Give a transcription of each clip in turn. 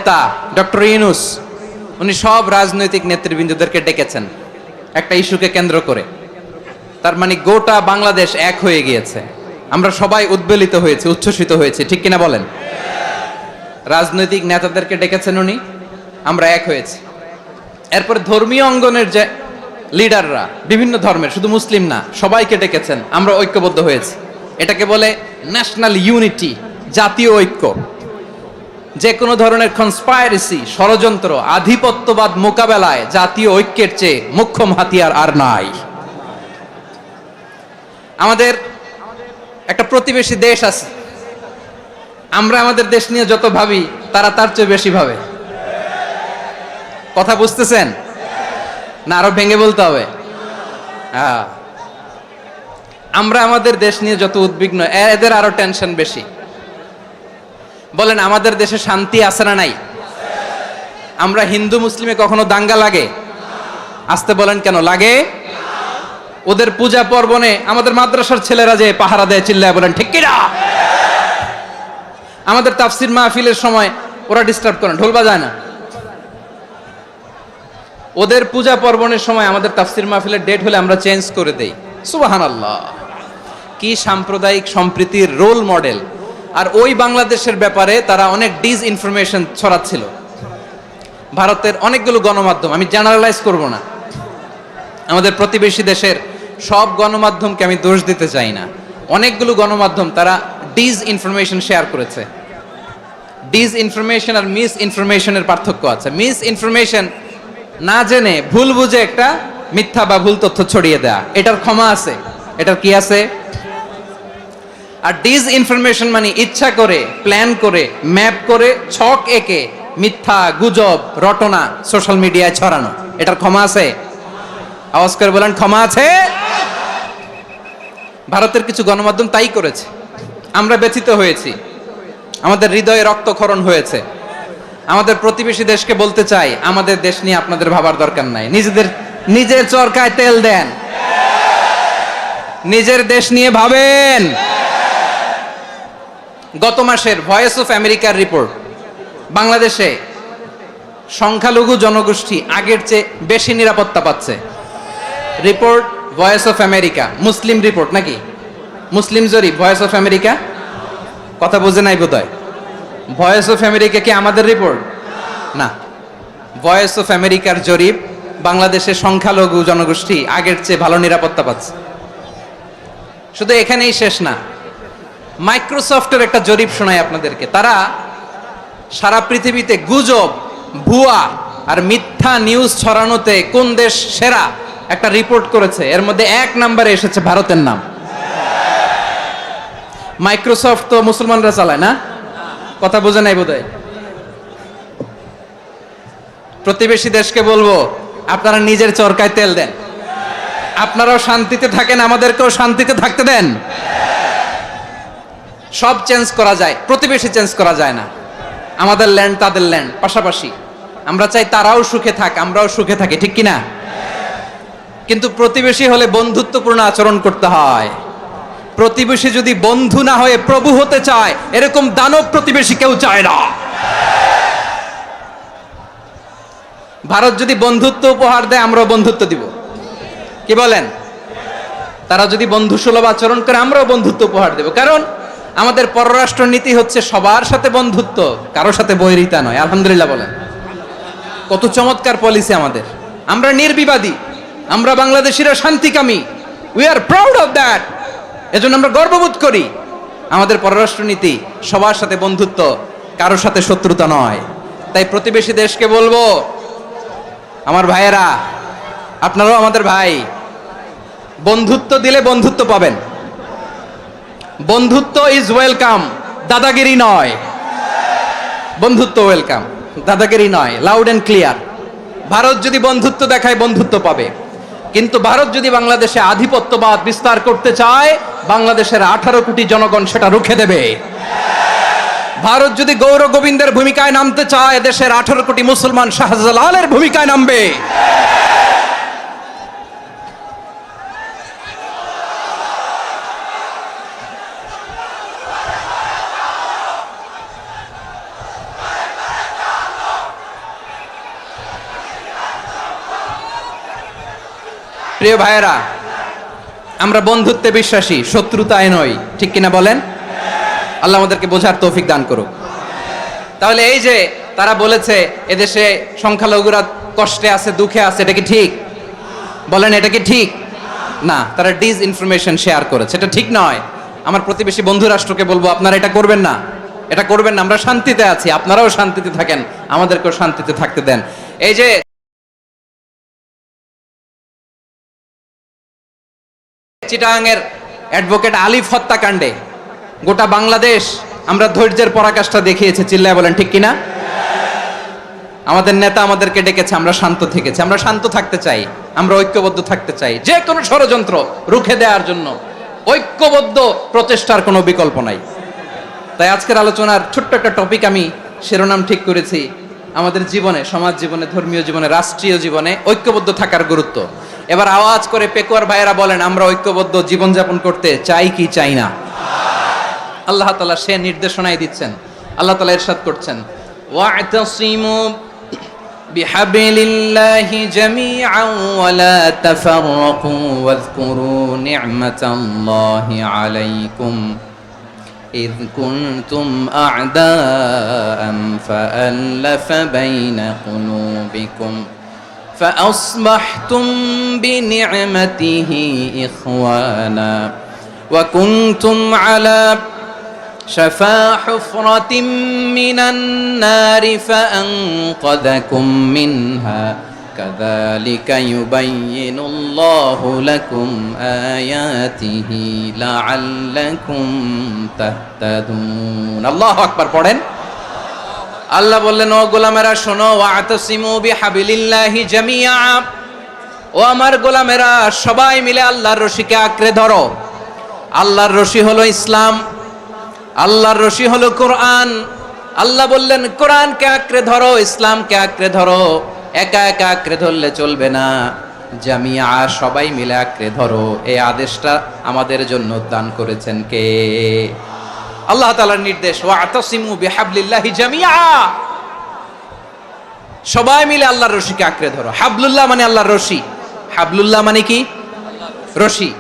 নেতা ডক্টর ইউনূস উনি সব রাজনৈতিক নেতৃবৃন্দদেরকে ডেকেছেন একটা ইস্যুকে কেন্দ্র করে। তার মানে গোটা বাংলাদেশ এক হয়ে গিয়েছে, আমরা সবাই উদ্বেলিত হয়েছি, উচ্ছ্বসিত হয়েছি, ঠিক কিনা বলেন? রাজনৈতিক নেতাদেরকে ডেকেছেন উনি, আমরা এক হয়েছি। এরপর ধর্মীয় অঙ্গনের যে লিডাররা বিভিন্ন ধর্মের, শুধু মুসলিম না, সবাইকে ডেকেছেন, আমরা ঐক্যবদ্ধ হয়েছি। এটাকে বলে ন্যাশনাল ইউনিটি, জাতীয় ঐক্য। যে কোনো ধরনের কনস্পাইরেসি, ষড়যন্ত্র, আধিপত্যবাদ মোকাবেলায় জাতীয় ঐক্যের চেয়ে মোক্ষম হাতিয়ার আর নাই। আমাদের একটা প্রতিবেশী দেশ আছে, আমরা আমাদের দেশ নিয়ে যত ভাবি তারা তার চেয়ে বেশি ভাবে। কথা বুঝতেছেন না? আরো ভেঙে বলতে হবে। আমরা আমাদের দেশ নিয়ে যত উদ্বিগ্ন, এদের আরো টেনশন বেশি। বলেন আমাদের দেশে শান্তি আছে না নাই? আমরা হিন্দু মুসলিমে কখনো দাঙ্গা লাগে? আসতে বলেন কেন লাগে? ওদের পূজা পার্বণে আমাদের মাদ্রাসার ছেলেরা যে পাহারা দেয়, চিল্লায় বলেন ঠিক কিনা? আমাদের তাফসির মাহফিলের সময় ওরা ডিস্টার্ব করেন, ঢোল বাজায় না। ওদের পূজা পার্বণের সময় আমাদের তাফসির মাহফিলের ডেট হলে আমরা চেঞ্জ করে দেই। সুবহানাল্লাহ, কি সাম্প্রদায়িক সম্প্রীতির রোল মডেল। আর ওই বাংলাদেশের ব্যাপারে তারা অনেক ডিসইনফরমেশন ছড়াচ্ছিল। ভারতের অনেকগুলো গণমাধ্যম, আমি জেনারেলাইজ করব না, আমাদের প্রতিবেশী দেশের সব গণমাধ্যমকে আমি দোষ দিতে চাই না, অনেকগুলো গণমাধ্যম তারা ডিসইনফরমেশন শেয়ার করেছে। ডিসইনফরমেশন আর মিস ইনফরমেশনের পার্থক্য আছে। মিস ইনফরমেশন না জেনে ভুল বুঝে একটা মিথ্যা বা ভুল তথ্য ছড়িয়ে দেয়া, এটার ক্ষমা আছে, এটার কি আছে। আর ডিসইনফরমেশন মানে ইচ্ছা করে, প্ল্যান করে, ম্যাপ করে, ছক এঁকে মিথ্যা, গুজব, রটনা সোশ্যাল মিডিয়ায় ছড়ানো, এটার ক্ষমা আছে? আওয়াজ করে বলেন ক্ষমা আছে? ভারতের কিছু গণমাধ্যম তাই করেছে, আমরা ব্যথিত হয়েছি, আমাদের হৃদয়ে রক্তক্ষরণ হয়েছে। আমাদের প্রতিবেশী দেশকে বলতে চাই, আমাদের দেশ নিয়ে আপনাদের ভাবার দরকার নাই, নিজের চরকায় তেল দেন, নিজের দেশ নিয়ে ভাবেন। গত মাসের ভয়েস অফ আমেরিকার রিপোর্ট, বাংলাদেশে সংখ্যালঘু জনগোষ্ঠী আগের চেয়ে বেশি নিরাপত্তা পাচ্ছে। Report voice of America, Muslim report নাকি? মুসলিম জরিপ, ভয়েস অফ আমেরিকা। কথা বোঝে নাই বোধহয়। ভয়েস অফ আমেরিকা কি আমাদের রিপোর্ট না? ভয়েস অফ আমেরিকার জরিপ, বাংলাদেশের সংখ্যালঘু জনগোষ্ঠী আগের চেয়ে ভালো নিরাপত্তা পাচ্ছে। শুধু এখানেই শেষ না, মাইক্রোসফটের একটা জরিপ শোনাই আপনাদেরকে। তারা সারা পৃথিবীতে গুজব, ভুয়া আর মিথ্যা নিউজ ছড়ানোতে কোন দেশ সেরা একটা রিপোর্ট করেছে। এর মধ্যে 1 নম্বরে এসেছে ভারতের নাম। মাইক্রোসফট তো মুসলমানরা চালায় না? কথা বোঝে নাই বোধহয়। প্রতিবেশী দেশকে বলবো, আপনারা নিজের চরকায় তেল দেন, আপনারাও শান্তিতে থাকেন, আমাদেরকেও শান্তিতে থাকতে দেন। সব চেঞ্জ করা যায়, প্রতিবেশী চেঞ্জ করা যায় না। আমাদের ল্যান্ড তাদের ল্যান্ড, পাশাপাশি। আমরা চাই তারাও সুখে থাক, আমরাও সুখে থাকি, ঠিক কিনা? কিন্তু প্রতিবেশী হলে বন্ধুত্বপূর্ণ আচরণ করতে হয়। প্রতিবেশী যদি বন্ধু না হয়ে প্রভু হতে চায়, এরকম দানব প্রতিবেশী কেউ চায় না। ভারত যদি বন্ধুত্ব উপহার দেয়, আমরাও বন্ধুত্ব দিব, কি বলেন? তারা যদি বন্ধুসুলভ আচরণ করে, আমরাও বন্ধুত্ব উপহার দেব। কারণ আমাদের পররাষ্ট্র নীতি হচ্ছে সবার সাথে বন্ধুত্ব, কারোর সাথে বৈরিতা নয়। আলহামদুলিল্লাহ বলেন, কত চমৎকার পলিসি আমাদের। আমরা নির্বিবাদী, আমরা বাংলাদেশিরা শান্তিকামী, we are proud of that. এজন্য আমরা গর্ববোধ করি। আমাদের পররাষ্ট্র নীতি সবার সাথে বন্ধুত্ব, কারোর সাথে শত্রুতা নয়। তাই প্রতিবেশী দেশকে বলবো, আমার ভাইয়েরা, আপনারাও আমাদের ভাই, বন্ধুত্ব দিলে বন্ধুত্ব পাবেন। বন্ধুত্ব ইজ ওয়েলকাম, দাদাগিরি নয়। বন্ধুত্ব ওয়েলকাম, দাদাগিরি নয়, লাউড এন্ড ক্লিয়ার। ভারত যদি বন্ধুত্ব দেখায়, বন্ধুত্ব পাবে। কিন্তু ভারত যদি বাংলাদেশে আধিপত্যবাদ বিস্তার করতে চায়, বাংলাদেশের 18 কোটি জনগণ সেটা রুখে দেবে। ভারত যদি গৌর গোবিন্দের ভূমিকায় নামতে চায়, দেশের 18 কোটি মুসলমান শাহজালালের ভূমিকায় নামবে। প্রিয় ভাইয়েরা, আমরা বন্ধুত্বে বিশ্বাসী, শত্রুতায় নই, ঠিক কিনা বলেন? আল্লাহ আমাদেরকে বোঝার তৌফিক দান করুক। তাহলে এই যে তারা বলেছে এদেশে সংখ্যালঘুরা কষ্টে আছে, দুঃখে আছে, এটা কি ঠিক? বলেন, এটা কি ঠিক? না, তারা ডিস ইনফরমেশন শেয়ার করেছে, এটা ঠিক নয়। আমার প্রতিবেশী বন্ধু রাষ্ট্রকে বলবো, আপনারা এটা করবেন না, এটা করবেন না। আমরা শান্তিতে আছি, আপনারাও শান্তিতে থাকেন, আমাদেরকেও শান্তিতে থাকতে দেন। এই যে চিটাগাংয়ের অ্যাডভোকেট আলিফ হত্যাকাণ্ডে গোটা বাংলাদেশ আমরা ধৈর্যের পরাকাষ্ঠা দেখিয়েছে, চিল্লায় বলেন ঠিক কিনা? আমাদের নেতা আমাদেরকে ডেকেছে, আমরা শান্ত থেকেছি। আমরা শান্ত থাকতে চাই, আমরা ঐক্যবদ্ধ থাকতে চাই। যে কোনো ষড়যন্ত্র রুখে দেওয়ার জন্য ঐক্যবদ্ধ প্রচেষ্টার কোনো বিকল্প নাই। তাই আজকের আলোচনার ছোট্ট একটা টপিক আমি শিরোনাম ঠিক করেছি, আমাদের জীবনে, সমাজ জীবনে, ধর্মীয় জীবনে, রাষ্ট্রীয় জীবনে ঐক্যবদ্ধ থাকার গুরুত্ব। এবার আওয়াজ করে পেকুয়ার ভাইয়েরা বলেন, আমরা ঐক্যবদ্ধ জীবনযাপন করতে চাই কি চাই না? আল্লাহ তাআলা সে নির্দেশনাই দিচ্ছেন। আল্লাহ তাআলা ইরশাদ করছেন, ওয়া'তাসিমু বিহাবলিল্লাহি জামিআন ওয়া লা তাফাররাকু ওয়াযকুরু নি'মাতাল্লাহি আলাইকুম إذ كنتم أعداء فألف بين قلوبكم فأصبحتم بنعمته إخوانا وكنتم على شفا حفرة من النار فأنقذكم منها كذلك يبين الله لكم آياته لعلكم تهتدون الله أكبر পড়েন। আল্লাহ বললেন, ও গোলামেরা শোনো, ওয়া'তাসিমু বিহাবলিল্লাহি জামিআ, ও আমার গোলামেরা সবাই মিলে আল্লাহর রশিকে আঁকড়ে ধরো। আল্লাহর রশি হলো ইসলাম, আল্লাহর রশি হলো কোরআন। আল্লাহ বললেন, কোরআনকে আঁকড়ে ধরো, ইসলামকে আঁকড়ে ধরো। একা একা আঁকড়ে ধরলে চলবে না, জামিয়া, সবাই মিলে আঁকড়ে ধরো। এই আদেশটা আমাদের জন্য দান করেছেন কে? আল্লাহ তাআলার নির্দেশ, ওয়া'তাসিমু বিহাবলিল্লাহি জামিআ, সবাই মিলে আল্লাহর রশিকে আঁকড়ে ধরো। হাবলুল্লাহ মানে আল্লাহর রশি। হাবলুল্লাহ মানে কি? রশি।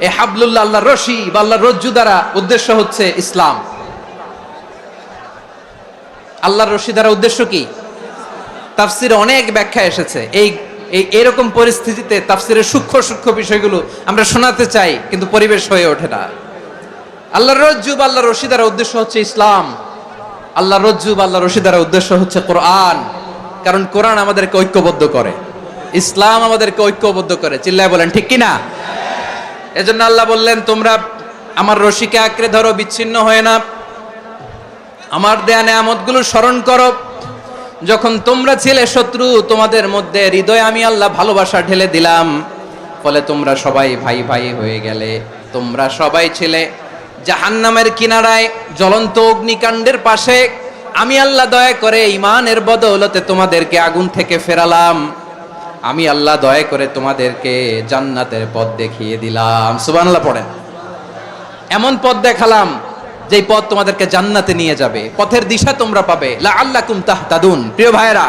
এই হাবলুল্লাহ, আল্লাহর রশি বা আল্লাহর রজ্জু দ্বারা উদ্দেশ্য হচ্ছে ইসলাম। আল্লাহর রশি দ্বারা উদ্দেশ্য কি? তাফসিরে অনেক ব্যাখ্যা এসেছে। এরকম পরিস্থিতিতে তাফসিরের সূক্ষ্ম সূক্ষ্ম বিষয়গুলো আমরা শোনাতে চাই, কিন্তু পরিবেশ হয়ে ওঠে না। আল্লাহর রজ্জু বা আল্লাহর রশি দ্বারা উদ্দেশ্য হচ্ছে ইসলাম। আল্লাহর রজ্জু বা আল্লাহর রশি দ্বারা উদ্দেশ্য হচ্ছে কোরআন, কারণ কোরআন আমাদেরকে ঐক্যবদ্ধ করে, ইসলাম আমাদেরকে ঐক্যবদ্ধ করে। চিল্লায় বলেন ঠিক কিনা? এজন্য আল্লাহ বললেন, তোমরা আমার রশিকে আঁকড়ে ধরো, বিচ্ছিন্ন হয়ে না। আমার দেয়া নেয়ামতগুলো স্মরণ করো। যখন তোমরা ছিলে শত্রু, তোমাদের মধ্যে হৃদয়ে আমি আল্লাহ ভালোবাসা ঢেলে দিলাম, ফলে তোমরা সবাই ভাই ভাই হয়ে গেলে। তোমরা সবাই ছিলে জাহান্নামের কিনারায়, জ্বলন্ত অগ্নিকাণ্ডের পাশে। আমি আল্লাহ দয়া করে ঈমানের বদৌলতে তোমাদেরকে আগুন থেকে ফেরালাম। আমি আল্লাহ দয়া করে তোমাদেরকে জান্নাতের পথ দেখিয়ে দিলাম। সুবহানাল্লাহ পড়েন। এমন পথ দেখালাম যেই পথ তোমাদেরকে জান্নাতে নিয়ে যাবে, পথের দিশা তোমরা পাবে। লাআল্লাকুম তাহতাদুন। প্রিয় ভাইরা,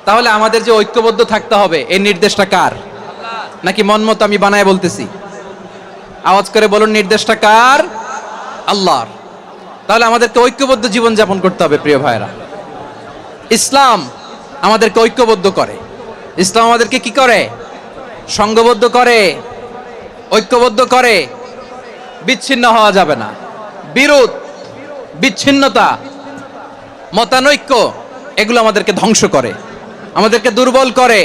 তাহলে আমাদের যে ঐক্যবদ্ধ থাকতে হবে, এই নির্দেশটা কার? নাকি মন মতো আমি বানায় বলতেছি? আওয়াজ করে বলুন, নির্দেশটা কার? আল্লাহর। তাহলে আমাদেরকে ঐক্যবদ্ধ জীবন যাপন করতে হবে। প্রিয় ভাইরা, ইসলাম আমাদেরকে ঐক্যবদ্ধ করে। ইসলাম আমাদেরকে কি করে? সংঘবদ্ধ করে, ঐক্যবদ্ধ করে। বিচ্ছিন্ন হওয়া যাবে না। বিরোধ, বিচ্ছিন্নতা, মতানৈক্য, এগুলো আমাদেরকে ধ্বংস করে, আমাদেরকে দুর্বল করে।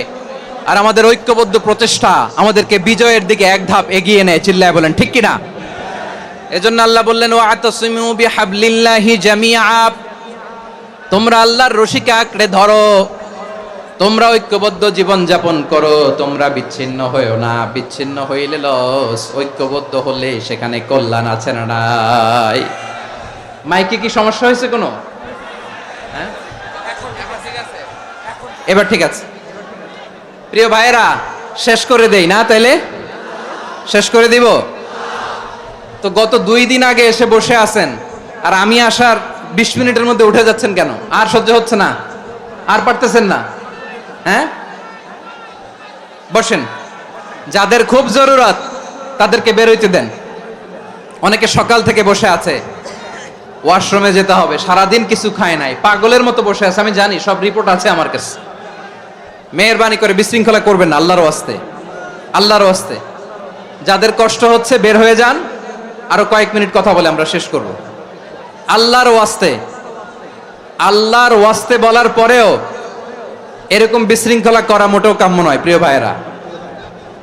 আর আমাদের ঐক্যবদ্ধ প্রচেষ্টা আমাদেরকে বিজয়ের দিকে এক ধাপ এগিয়ে নেয়। চিল্লায় বলেন ঠিক কিনা? এজন্য আল্লাহ বললেন, ওয়া'তাসিমু বিহাবলিল্লাহি জামিআ, তোমরা আল্লাহর রশিকে আঁকড়ে ধরো, তোমরা ঐক্যবদ্ধ জীবন যাপন করো, তোমরা বিচ্ছিন্ন হয়েও না। বিচ্ছিন্ন হইলে লস, ঐক্যবদ্ধ হলে সেখানে কল্যাণ আছে না নাই? মাইকে কি সমস্যা হয়েছে কোনো? হ্যাঁ, এবার ঠিক আছে। প্রিয় ভাইয়েরা, শেষ করে দেই না? তাইলে শেষ করে দিব তো। গত 2 দিন আগে এসে বসে আছেন, আর আমি আসার 20 মিনিটের মধ্যে উঠে যাচ্ছেন কেন? আর সহ্য হচ্ছে না? আর পারতেছেন না? হ্যাঁ, বসেন। যাদের খুব জরুরত তাদেরকে বের হইতে দেন। অনেকে সকাল থেকে বসে আছে, ওয়াশরুমে যেতে হবে, সারাদিন কিছু খায় নাই, পাগলের মতো বসে আছে, আমি জানি, সব রিপোর্ট আছে আমার কাছে। মেহেরবানি করে বিশৃঙ্খলা করবেন না, আল্লাহর ওয়াস্তে, আল্লাহর ওয়াস্তে। যাদের কষ্ট হচ্ছে বের হয়ে যান, আরো কয়েক মিনিট কথা বলে আমরা শেষ করব। আল্লাহর ওয়াস্তে, আল্লাহর ওয়াস্তে বলার পরেও এরকম বিশৃঙ্খলা করা মোটেও কাম্য নয় প্রিয় ভাইয়েরা।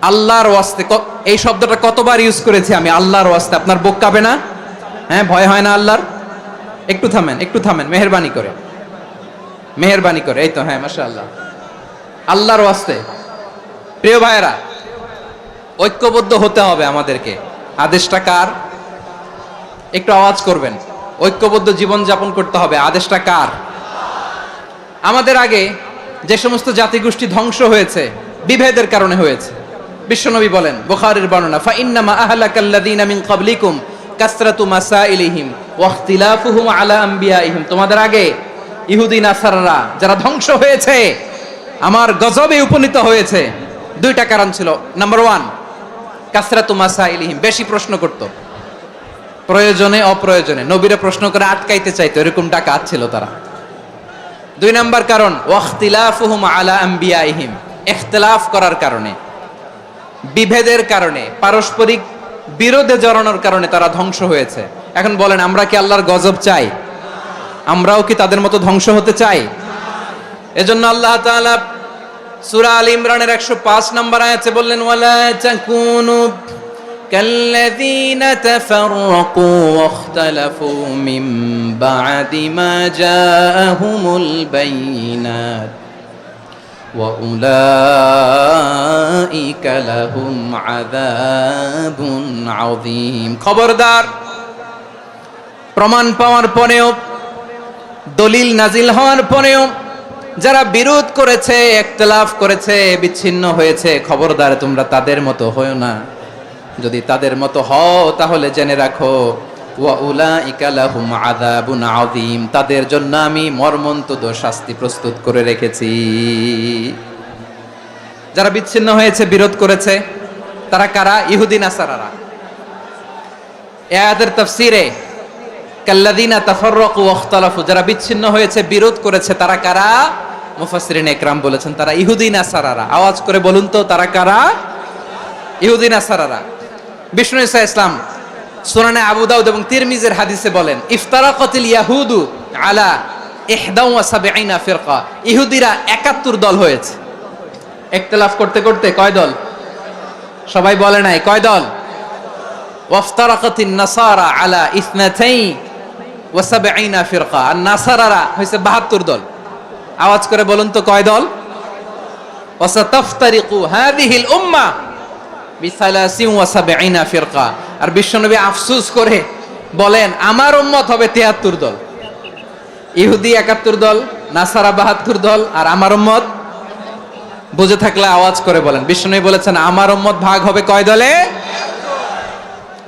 আল্লাহর ওয়াস্তে, এই শব্দটা কতবার ইউজ করেছি আমি, আল্লাহর ওয়াস্তে। আপনার বুক কাঁপে না? হ্যাঁ, ভয় হয় না আল্লাহর? একটু থামেন, একটু থামেন, মেহেরবানি করে, মেহেরবানি করে। এই তো, হ্যাঁ, মাশাআল্লাহ। আল্লাহর ওয়াস্তে প্রিয় ভাইয়েরা, ঐক্যবদ্ধ হতে হবে আমাদেরকে। আদেশটা কার? একটু আওয়াজ করবেন। ঐক্যবদ্ধ জীবন যাপন করতে হবে। আদেশটা কার? আমাদের আগে যে সমস্ত জাতিগোষ্ঠী ধ্বংস হয়েছে বিভেদের কারণে হয়েছে। বিশ্বনবী বলেন, বুখারীর বর্ণনা, ফা ইন্নামা আহলাকাল্লাযীনা মিন ক্বাবলিকুম কাসরাতু মাসাইলিহিম ওয়া ইখতিলাফুহুম আলা আম্বিয়াইহিম। তোমাদের আগে ইহুদি নাসারারা যারা ধ্বংস হয়েছে, আমার গজবে উপনীত হয়েছে, দুইটা কারণ ছিল। নাম্বার 1, কাসরাতু মাসাইলিহিম, বেশি প্রশ্ন করত, প্রয়োজনে অপ্রয়োজনে নবীরা প্রশ্ন করে আটকাইতে চাইতো, এরকম ডাকাত ছিল তারা। 2 নাম্বার কারণ, ওয়া ইখতিলাফুহুম আলা আম্বিয়াইহিম, ইখতিলাফ করার কারণে, বিভেদের কারণে, পারস্পরিক বিরোধে জড়ানোর কারণে তারা ধ্বংস হয়েছে। এখন বলেন, আমরা কি আল্লাহর গজব চাই? আমরাও কি তাদের মতো ধ্বংস হতে চাই? এজন্য আল্লাহ তাআলা সূরা আল ইমরানের 105 নম্বর আয়াতে বললেন, ওয়ালা তাকুনু কাল্লাযীনা তাফাররাকু ওয়াখতালাফু মিন বা'দি মা জাআহুমুল বাইয়িনাত ওয়া উলাইকা লাহুম আযাবুন আযীম। খবরদার, প্রমাণ পাওয়ার পরেও, দলিল নাজিল হওয়ার পরেও যারা বিরোধ করেছে, ইখতিলাফ করেছে, বিচ্ছিন্ন হয়েছে, খবরদার তোমরা তাদের মতো হয়ো না। যদি তাদের মতো হও তাহলে জেনে রাখো, ওয়া উলাইকা লাহুম আযাবুন আযীম, তাদের জন্য আমি মর্মন্তুদ শাস্তি প্রস্তুত করে রেখেছি। যারা বিচ্ছিন্ন হয়েছে, বিরোধ করেছে, তারা কারা? ইহুদি নাসারারা। এই আয়াতের তাফসীরে কাল্লাযীনা তাফাররাকু ওয়াখতালাফু, যারা বিচ্ছিন্ন হয়েছে, বিরোধ করেছে, তারা কারা? মুফাসসিরিন ইকরাম বলেছেন তারা ইহুদি নাসারারা। আওয়াজ করে বলুন তো, তারা কারা? ইহুদি নাসারারা। বিষ্ণু ঈসা ইসলাম সুনানে আবু দাউদ এবং তিরমিজির হাদিসে বলেন, ইফতারাকাতিল ইয়াহুদু আলা 71 ফিরকা, ইহুদিরা 71 দল হয়েছে। ইখতিলাফ করতে করতে কয় দল? সবাই বলে নাই, কয় দল? ওয়াফতারাকাতিন নাসারা আলা 72 ফিরকা, আর নাসারারা হইছে 72 দল। আওয়াজ করে বলুন তো, কয় দল? ওয়াসাতাফতারিকু হাযিহিল উম্মাহ বি73 ফিরকা। আর বিশ্বনবী আফসোস করে বলেন, আমার উম্মত হবে 73 দল। ইহুদি 71 দল, নাসারা 72 দল, আর আমার উম্মত, বুঝে থাকলে আওয়াজ করে বলেন। বিশ্বনবী বলেছেন, আমার উম্মত ভাগ হবে কয় দলে?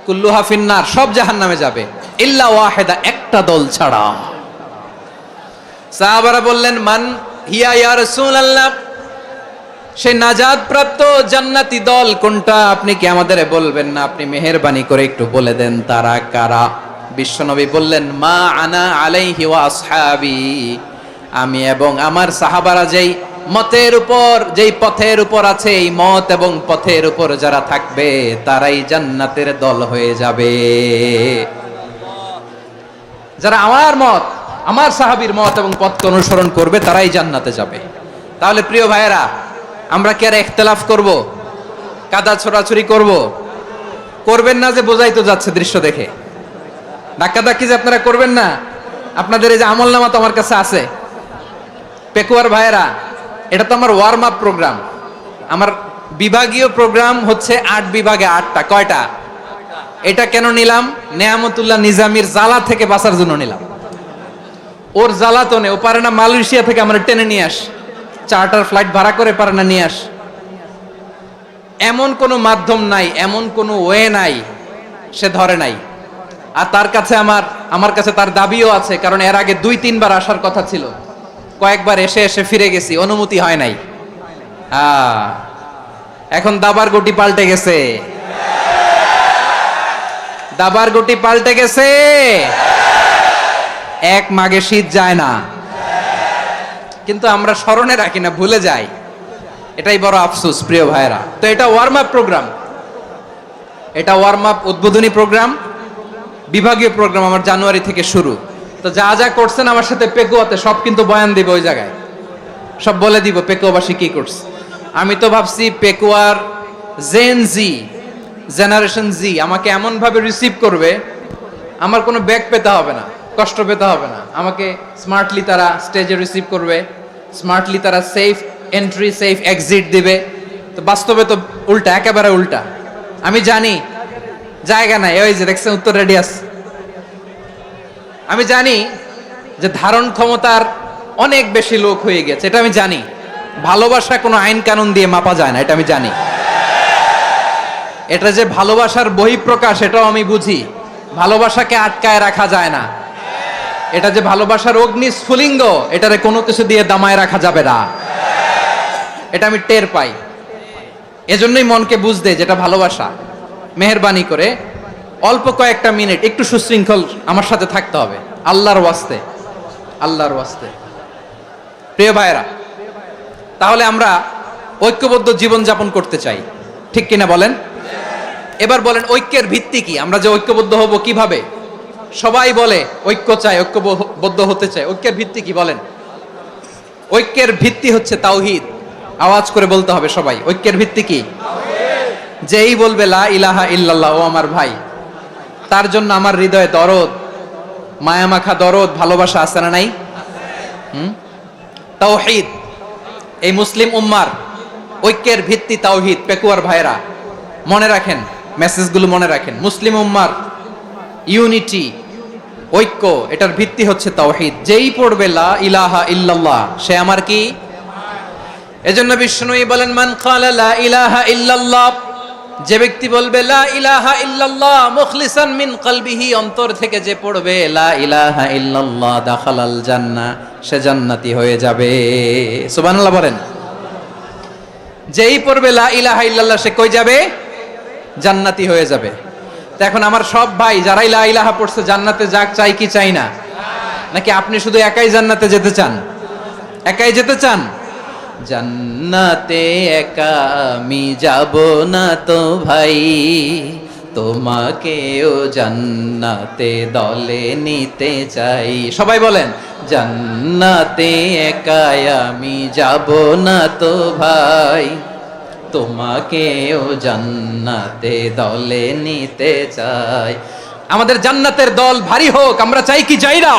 কুল্লুহা ফিন্নার, সব জাহান্নামে যাবে, ইল্লা ওয়াহিদা, একটা দল ছাড়া। সাহাবারা বললেন, মান হিয়া ইয়া রাসূলুল্লাহ, সেই নাজাত প্রাপ্ত জান্নাতি দল কোনটা? আপনি কি আমাদের বলবেন না? আপনি মেহেরবানি করে একটু বলে দেন তারা কারা। বিশ্বনবী বললেন, মা আনা আলাইহি ওয়া আসহাবি, আমি এবং আমার সাহাবারা যেই মতের উপর, যেই পথের উপর আছে, এই মত এবং পথের উপর যারা থাকবে তারাই জান্নাতের দল হয়ে যাবে। যারা আমার মত, আমার সাহাবীর মত এবং পথকে অনুসরণ করবে তারাই জান্নাতে যাবে। তাহলে প্রিয় ভাইয়েরা, আমরা কি আর ইখতিলাফ করব? কাদা ছোড়াছুরি করব? করবেন না যে বোঝাই তো যাচ্ছে দৃশ্য দেখে। ধাক্কাধাক্কি যে আপনারা করবেন না। আপনাদের এই যে আমলনামা তো আমার কাছে আছে। পেকুয়ার ভাইয়েরা, এটা তো আমার ওয়ার্ম আপ প্রোগ্রাম। আমার বিভাগীয় প্রোগ্রাম হচ্ছে 8 বিভাগে 8টা। কয়টা? এটা কেন নিলাম? নেয়ামতুল্লাহ নিজামীর জ্বালা থেকে বাঁচার জন্য নিলাম। ওর জ্বালাতনে ও পারে না মালয়েশিয়া থেকে আমরা টেনে নিয়ে আস, চার্টার ফ্লাইট ভাড়া করে পারে না নিয়ে আস। এমন কোনো মাধ্যম নাই, এমন কোনো ওয়ে নাই সে ধরে নাই। আর তার কাছে আমার কাছে তার দাবিও আছে, কারণ এর আগে 2-3 বার আসার কথা ছিল। কয়েকবার এসে ফিরে গেছি, অনুমতি হয় নাই। এখন দাবার গুটি পাল্টে গেছে, দাবার গুটি পাল্টে গেছে। এক মাঘে শীত যায় না, কিন্তু আমরা স্মরণে রাখি না, ভুলে যাই। এটাই বড় আফসোস প্রিয় ভাইরা। তো এটা ওয়ার্ম আপ প্রোগ্রাম, এটা ওয়ার্ম আপ উদ্বোধনী প্রোগ্রাম, বিভাগীয় প্রোগ্রাম আমার জানুয়ারি থেকে শুরু। তো যা যা করছেন আমার সাথে পেকুয়াতে সব কিন্তু বয়ান দিব, ওই জায়গায় সব বলে দিব পেকুয়াবাসী কি করছে। আমি তো ভাবছি পেকুয়ার জেনারেশন জি আমাকে এমন ভাবে রিসিভ করবে, আমার কোনো ব্যাক পেতে হবে না, কষ্ট পেতে হবে না। আমাকে স্মার্টলি তারা স্টেজে রিসিভ করবে, স্মার্টলি তারা সেফ এন্ট্রি সেফ এক্সিট দিবে। তো বাস্তবে তো উল্টা, একেবারে উল্টা। আমি জানি জায়গা নাই, ওই যে দেখছেন উত্তর রেডিয়াস। আমি জানি যে ধারণ ক্ষমতার অনেক বেশি লোক হয়ে গেছে, এটা আমি জানি। ভালোবাসা কোনো আইন কানুন দিয়ে মাপা যায় না, এটা আমি জানি। এটা যে ভালোবাসার বহিঃপ্রকাশ এটাও আমি বুঝি। ভালোবাসাকে আটকায় রাখা যায় না। এটা যে ভালোবাসার অগ্নি স্ফুলিঙ্গ, এটারে কোনো কিছু দিয়ে দামায় রাখা যাবে না, এটা আমি টের পাই। এজন্যই মনকে বুঝতে যেটা ভালোবাসা। মেহেরবানি করে অল্প কয়েকটা মিনিট একটু সুশৃঙ্খল আমার সাথে থাকতে হবে, আল্লাহর ওয়াস্তে, আল্লাহর ওয়াস্তে। প্রিয় ভাইরা, তাহলে আমরা ঐক্যবদ্ধ জীবন যাপন করতে চাই, ঠিক কিনা বলেন? এবার বলেন ঐক্যের ভিত্তি কি? আমরা যে ঐক্যবদ্ধ হব কিভাবে? সবাই বলে ঐক্য চাই, ঐক্যবদ্ধ হতে চাই। ঐক্যের ভিত্তি কি বলেন? ঐক্যের ভিত্তি হচ্ছে তাওহীদ। আওয়াজ করে বলতে হবে সবাই, ঐক্যের ভিত্তি কি? যেই বলবে লা ইলাহা ইল্লাল্লাহ, ও আমার ভাই, তার জন্য আমার হৃদয়ে দরদ, মায়ামাখা দরদ, ভালোবাসা আছে না নাই? তাওহীদ। এই মুসলিম উম্মার ঐক্যের ভিত্তি তাওহীদ। পেকুয়ার ভাইরা মনে রাখেন, মেসেজগুলো মনে রাখেন। মুসলিম উম্মার ইউনিটি, ঐক্য, এটার ভিত্তি হচ্ছে তাওহীদ। যেই পড়বে লা ইলাহা ইল্লাল্লাহ, সে আমার কি? এজন্য বিষ্ণুই বলেন মান ক্বালা লা ইলাহা ইল্লাল্লাহ, যে ব্যক্তি বলবে লা ইলাহা ইল্লাল্লাহ মুখলিসান মিন কলবিহি, অন্তর থেকে যে পড়বে লা ইলাহা ইল্লাল্লাহ, দাখালাল জান্নাহ, সে জান্নাতি হয়ে যাবে। সুবহানাল্লাহ বলেন। যেই পড়বে লা ইলাহা ইল্লাল্লাহ, সে কই যাবে? জান্নাতি হয়ে যাবে। তো এখন আমার সব ভাই যারাই লা ইলাহা পড়ছে জান্নাতে যাক, চাই কি চাই না? নাকি আপনি শুধু একাই জান্নাতে যেতে চান? একাই যেতে চান? জান্নাতে একা আমি যাব না তো ভাই, তোমাকেও জান্নাতে দলে নিতে চাই। সবাই বলেন জান্নাতে একা আমি যাব না তো ভাই, তোমাকেও জান্নাতে দলে নিতে চাই। আমাদের জান্নাতের দল ভারী হোক, আমরা চাই কি চাই না?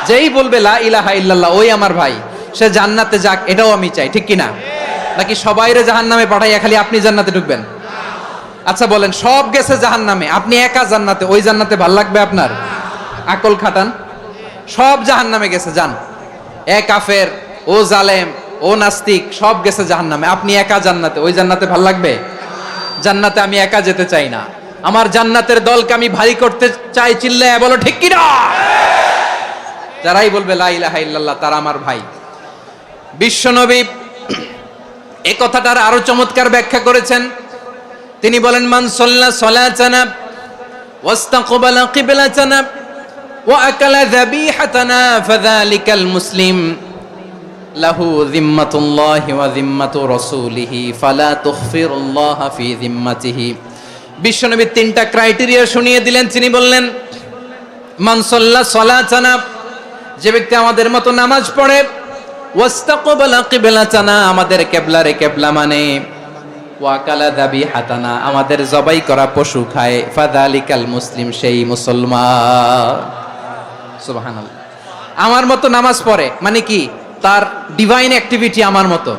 যেই বলবে লা ইলাহা ইল্লাল্লাহ, ওই আমার ভাই, সে জান্নাতে যাক, এটাও আমি চাই, ঠিক কিনা? নাকি সবাইরে জাহান্নামে পাঠাইয়া খালি আপনি জান্নাতে ঢুকবেন? আচ্ছা বলেন, সব গেছে জাহান্নামে, আপনি একা জান্নাতে, ওই জান্নাতে ভাল লাগবে আপনার? আকল খাটান। সব জাহান্নামে গেছে, যান। এ কাফের, ও জালেম, ও নাস্তিক, সব গেছে জাহান্নামে, আপনি একা জান্নাতে, ওই জান্নাতে ভাল লাগবে? জান্নাতে আমি একা যেতে চাই না, আমার জান্নাতের দলকে আমি ভারী করতে চাই। চিল্লায় বলো ঠিক কিনা? যারাই বলবে লা ইলাহা ইল্লাল্লাহ, তারা আমার ভাই। বিশ্বনবী এই কথাটার আরো চমৎকার ব্যাখ্যা করেছেন। তিনি বলেন মান সাল্লা সালাতানা ওয়াস্তাকবালা কিবলাতানা ওয়া আকালা যাবিহাতানা ফাযালিকাল মুসলিম লাহু যিম্মাতুল্লাহি ওয়া যিম্মাতু রাসূলিহি ফালা তুখফিরুল্লাহা ফি যিম্মাতিহি। বিশ্বনবী তিনটা ক্রাইটেরিয়া শুনিয়ে দিলেন। তিনি বললেন মান সাল্লা সালাতানা, যে ব্যক্তি আমাদের মতো নামাজ পড়ে, ওয়াস্তাকবালা কিবলাতানা, আমাদের কিবলারে কিবলা মানে, ওয়া কালা যাবিহাতানা, আমাদের জবাই করা পশু খায়, ফাযালিকাল মুসলিম, সেই মুসলমান। সুবহানাল্লাহ। আমার মতো নামাজ পড়ে মানে কি? তার ডিভাইন অ্যাক্টিভিটি আমার মতো,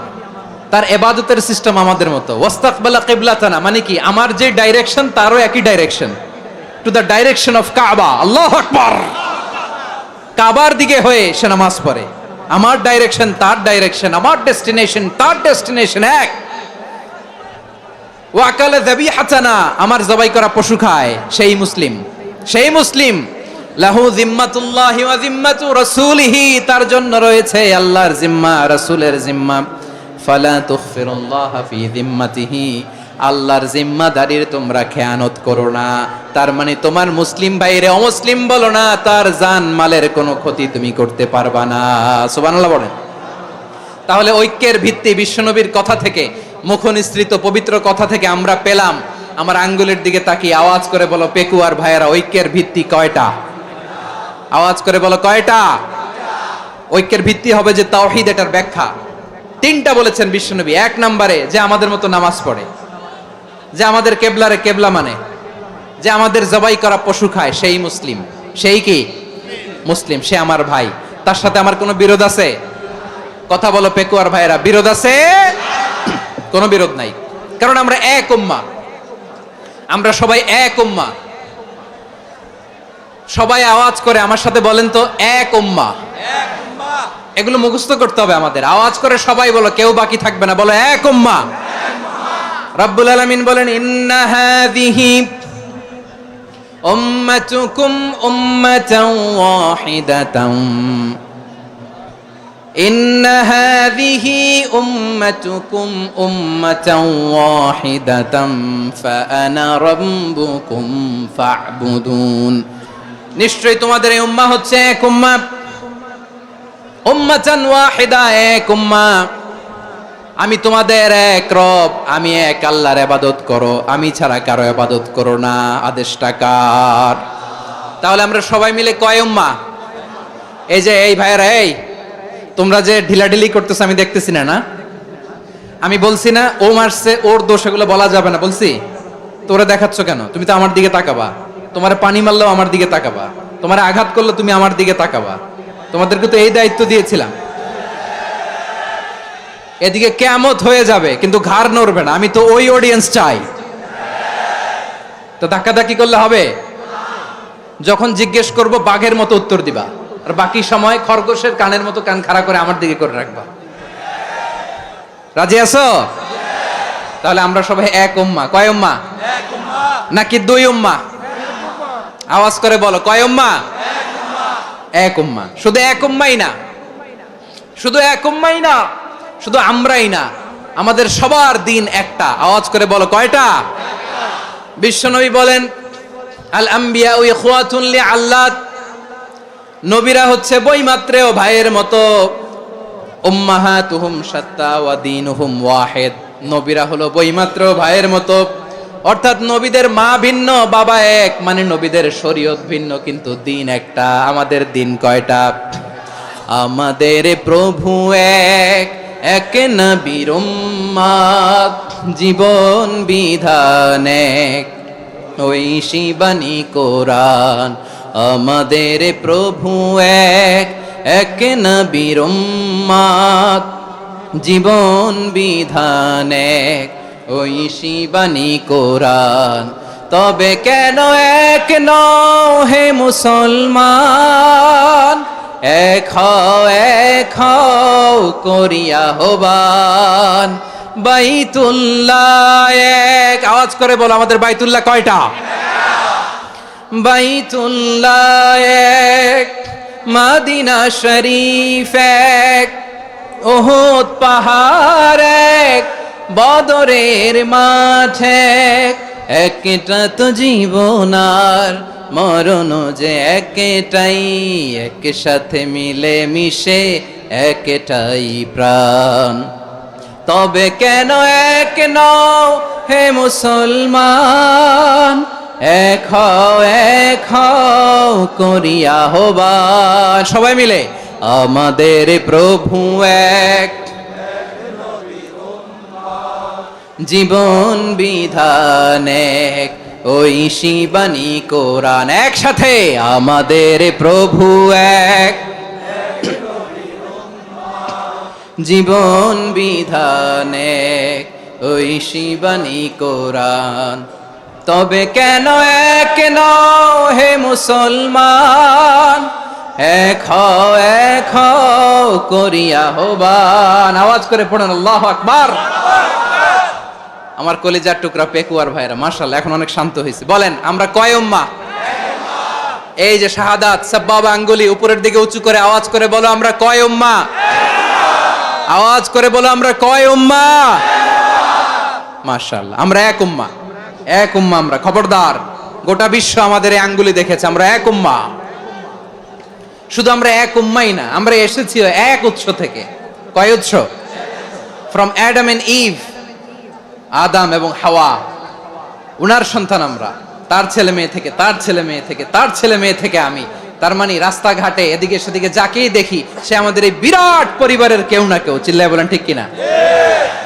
তার ইবাদতের সিস্টেম আমাদের মতো। ওয়াস্তাকবালা কিবলাতানা মানে কি? আমার যে ডাইরেকশন তারও একই direction, to the direction of কাবা। আল্লাহু আকবার। কাবার দিকে হয়ে সে নামাজ পড়ে। আমার ডাইরেকশন তার ডাইরেকশন, আমার ডেস্টিনেশন তার ডেস্টিনেশন এক। ওয়া আকালা যাবিহাতানা, আমার জবাই করা পশু খায়, সেই মুসলিম, সেই মুসলিম। লাহু যিম্মাতুল্লাহি ওয়া যিম্মাতু রাসূলিহি, তার জন্য রয়েছে আল্লাহর জিম্মা, রাসূলের জিম্মা। ফালা তুখফিরুল্লাহ ফি যিম্মাতিহি, আল্লাহর জিম্মাদারির তোমরা খেয়ানত করো না। তার মানে তোমার মুসলিম ভাইরে অমুসলিম বলো না, তার জান মালের কোনো ক্ষতি তুমি করতে পারবা না। সুবহানাল্লাহ বলেন। তাহলে ঐক্যের ভিত্তি বিশ্বনবীর কথা থেকে, মুখনিসৃত পবিত্র কথা থেকে আমরা পেলাম। আমার আঙ্গুলের দিকে তাকিয়ে আওয়াজ করে বলো পেকুয়ার ভাইয়েরা, ঐক্যের ভিত্তি কয়টা? আওয়াজ করে বলো কয়টা? ঐক্যের ভিত্তি হবে যে তাওহীদ, এটার ব্যাখ্যা তিনটা বলেছেন বিশ্বনবী। এক নম্বরে যে আমাদের মতো নামাজ পড়ে, যে আমাদের কেবলারে কেবলা মানে, যে আমাদের জবাই করা পশু খায়, সেই মুসলিম। সেই কি মুসলিম? সে আমার ভাই। তার সাথে আমার কোনো বিরোধ আছে? কথা বলো পেকুয়ার ভাইয়েরা, বিরোধ আছে? কোনো বিরোধ নাই, কারণ আমরা এক উম্মাহ, আমরা সবাই এক উম্মাহ। সবাই আওয়াজ করে আমার সাথে বলেন তো, এক উম্মাহ। এগুলো মুখস্থ করতে হবে আমাদের। আওয়াজ করে সবাই বলো, কেউ বাকি থাকবে না, বলো এক উম্মাহ। রব্বুল আলামিন বলেন, ইন্না হাযিহি উম্মাতুকুম উম্মাতান ওয়াহিদাতান, ইন্না হাযিহি উম্মাতুকুম উম্মাতান ওয়াহিদাতান ফাআনা রাব্বুকুম ফা'বুদুন। নিশ্চয়ই তোমাদের এই উম্মাহ হচ্ছে এক উম্মাহ, উম্মাতান ওয়াহিদা, এক উম্মাহ। আমি তোমাদের এক রব, আমি এক আল্লাহর ইবাদত করো, আমি ছাড়া কারো ইবাদত করো না। আদেশটা কার? তাহলে আমরা সবাই মিলে কয় উম্মাহ? এই যে এই ভাইয়েরা, এই তোমরা যে ঢিলাঢিলি করতেছো আমি দেখতেছি না, না আমি বলছি না ও মারছে ওর দোষ, এগুলো বলা যাবে না বলছি? তোরা দেখাচ্ছ কেন? তুমি তো আমার দিকে তাকাবা। তোমার পানি মারলেও আমার দিকে তাকাবা, তোমার আঘাত করলে তুমি আমার দিকে তাকাবা। তোমাদেরকে তো এই দায়িত্ব দিয়েছিলাম। এদিকে কিয়ামত হয়ে যাবে কিন্তু ঘাড় নড়বে না, আমি তো ওই অডিয়েন্স চাই। তো ধাক্কাধাক্কি করলে হবে? যখন জিজ্ঞেস করব বাঘের মতো উত্তর দিবা, আর বাকি সময় খরগোশের কানের মতো কান খাড়া করে আমার দিকে করে রাখবা। রাজি আছো? তাহলে আমরা সবাই এক উম্মাহ। কয় উম্মাহ? নাকি দুই উম্মাহ? আওয়াজ করে বলো, কয় উম্মাহ? এক উম্মাহ। শুধু এক উম্মাই না, শুধু এক উম্মাই না, শুধু আমরাই না, আমাদের সবার দিন একটা। আওয়াজ করে বলো কয়টা? বিশ্বনবী বলেন, আল আম্বিয়া ইখওয়াতুন লিআল্লাত, নবীরা হচ্ছে বৈমাত্রেয় ভাইয়ের মতো। উম্মাহাতুহুম শাত্তা ওয়া দীনুহুম ওয়াহিদ, নবীরা হলো বৈমাত্রেয় ভাইয়ের মতো। অর্থাৎ নবীদের মা ভিন্ন, বাবা এক, মানে নবীদের শরীয়ত ভিন্ন, কিন্তু দিন একটা। আমাদের দিন কয়টা? আমাদের প্রভু এক, এক নবীর উম্মাত, জীবন বিধান এক, ওই শিবানী কোরআন। আমাদের প্রভু এক, এক নবীর উম্মাত, জীবন বিধান এক, ওই শিবানী কোরআন। তবে কেন এক নও হে মুসলমান, এক হও করিয়া হবান। বাইতুল্লাহ এক, আওয়াজ করে বলো আমাদের বাইতুল্লাহ কয়টা? বাইতুল্লাহ এক, মদিনা শরীফ এক, উহুদ পাহাড় এক, বদরের মাঠ এক। একটা তো জীবন আর মরণ যে একটাই, একসাথে মিলে মিশে একটাই প্রাণ। তবে কেন এক নও হে মুসলমান, এক হও করিয়া হবান। সবাই মিলে আমাদের প্রভু এক, জীবন বিধান এক, ওই শিবানী কোরআন। একসাথে আমাদের প্রভু এক, জীবন বিধান এক, ওই শিবানী কোরআন। তবে কেন এক নও হে মুসলমান, এক হও করিয়া হবান। আওয়াজ করে পড়েন আল্লাহু আকবার। আমার কলিজার টুকরা পেকুয়ার ভাইরা মাশাআল্লাহ এখন অনেক শান্ত হয়েছে। বলেন আমরা কয় উম্মাহ? এই যে শাহাদাত সাব্বাবা আঙ্গুলি উপরের দিকে উঁচু করে আওয়াজ করে বলো আমরা কয় উম্মাহ? আওয়াজ করে বলো আমরা কয় উম্মাহ? মাশাআল্লাহ, আমরা এক উম্মাহ। এক উম্মাহ আমরা, খবরদার, গোটা বিশ্ব আমাদের এই আঙ্গুলি দেখেছে, আমরা এক উম্মাহ। শুধু আমরা এক উম্মাই না, আমরা এসেছি এক উৎস থেকে। কয় উৎস? ফ্রম অ্যাডাম এন্ড ইভ, আদম এবং হাওয়া, উনার সন্তান আমরা। তার ছেলে মেয়ে থেকে, তার ছেলে মেয়ে থেকে, তার ছেলে মেয়ে থেকে আমি। তার মানে রাস্তাঘাটে এদিকে সেদিকে যাকেই দেখি সে আমাদের এই বিরাট পরিবারের কেউ না কেউ। চিল্লায় বলেন ঠিক কিনা?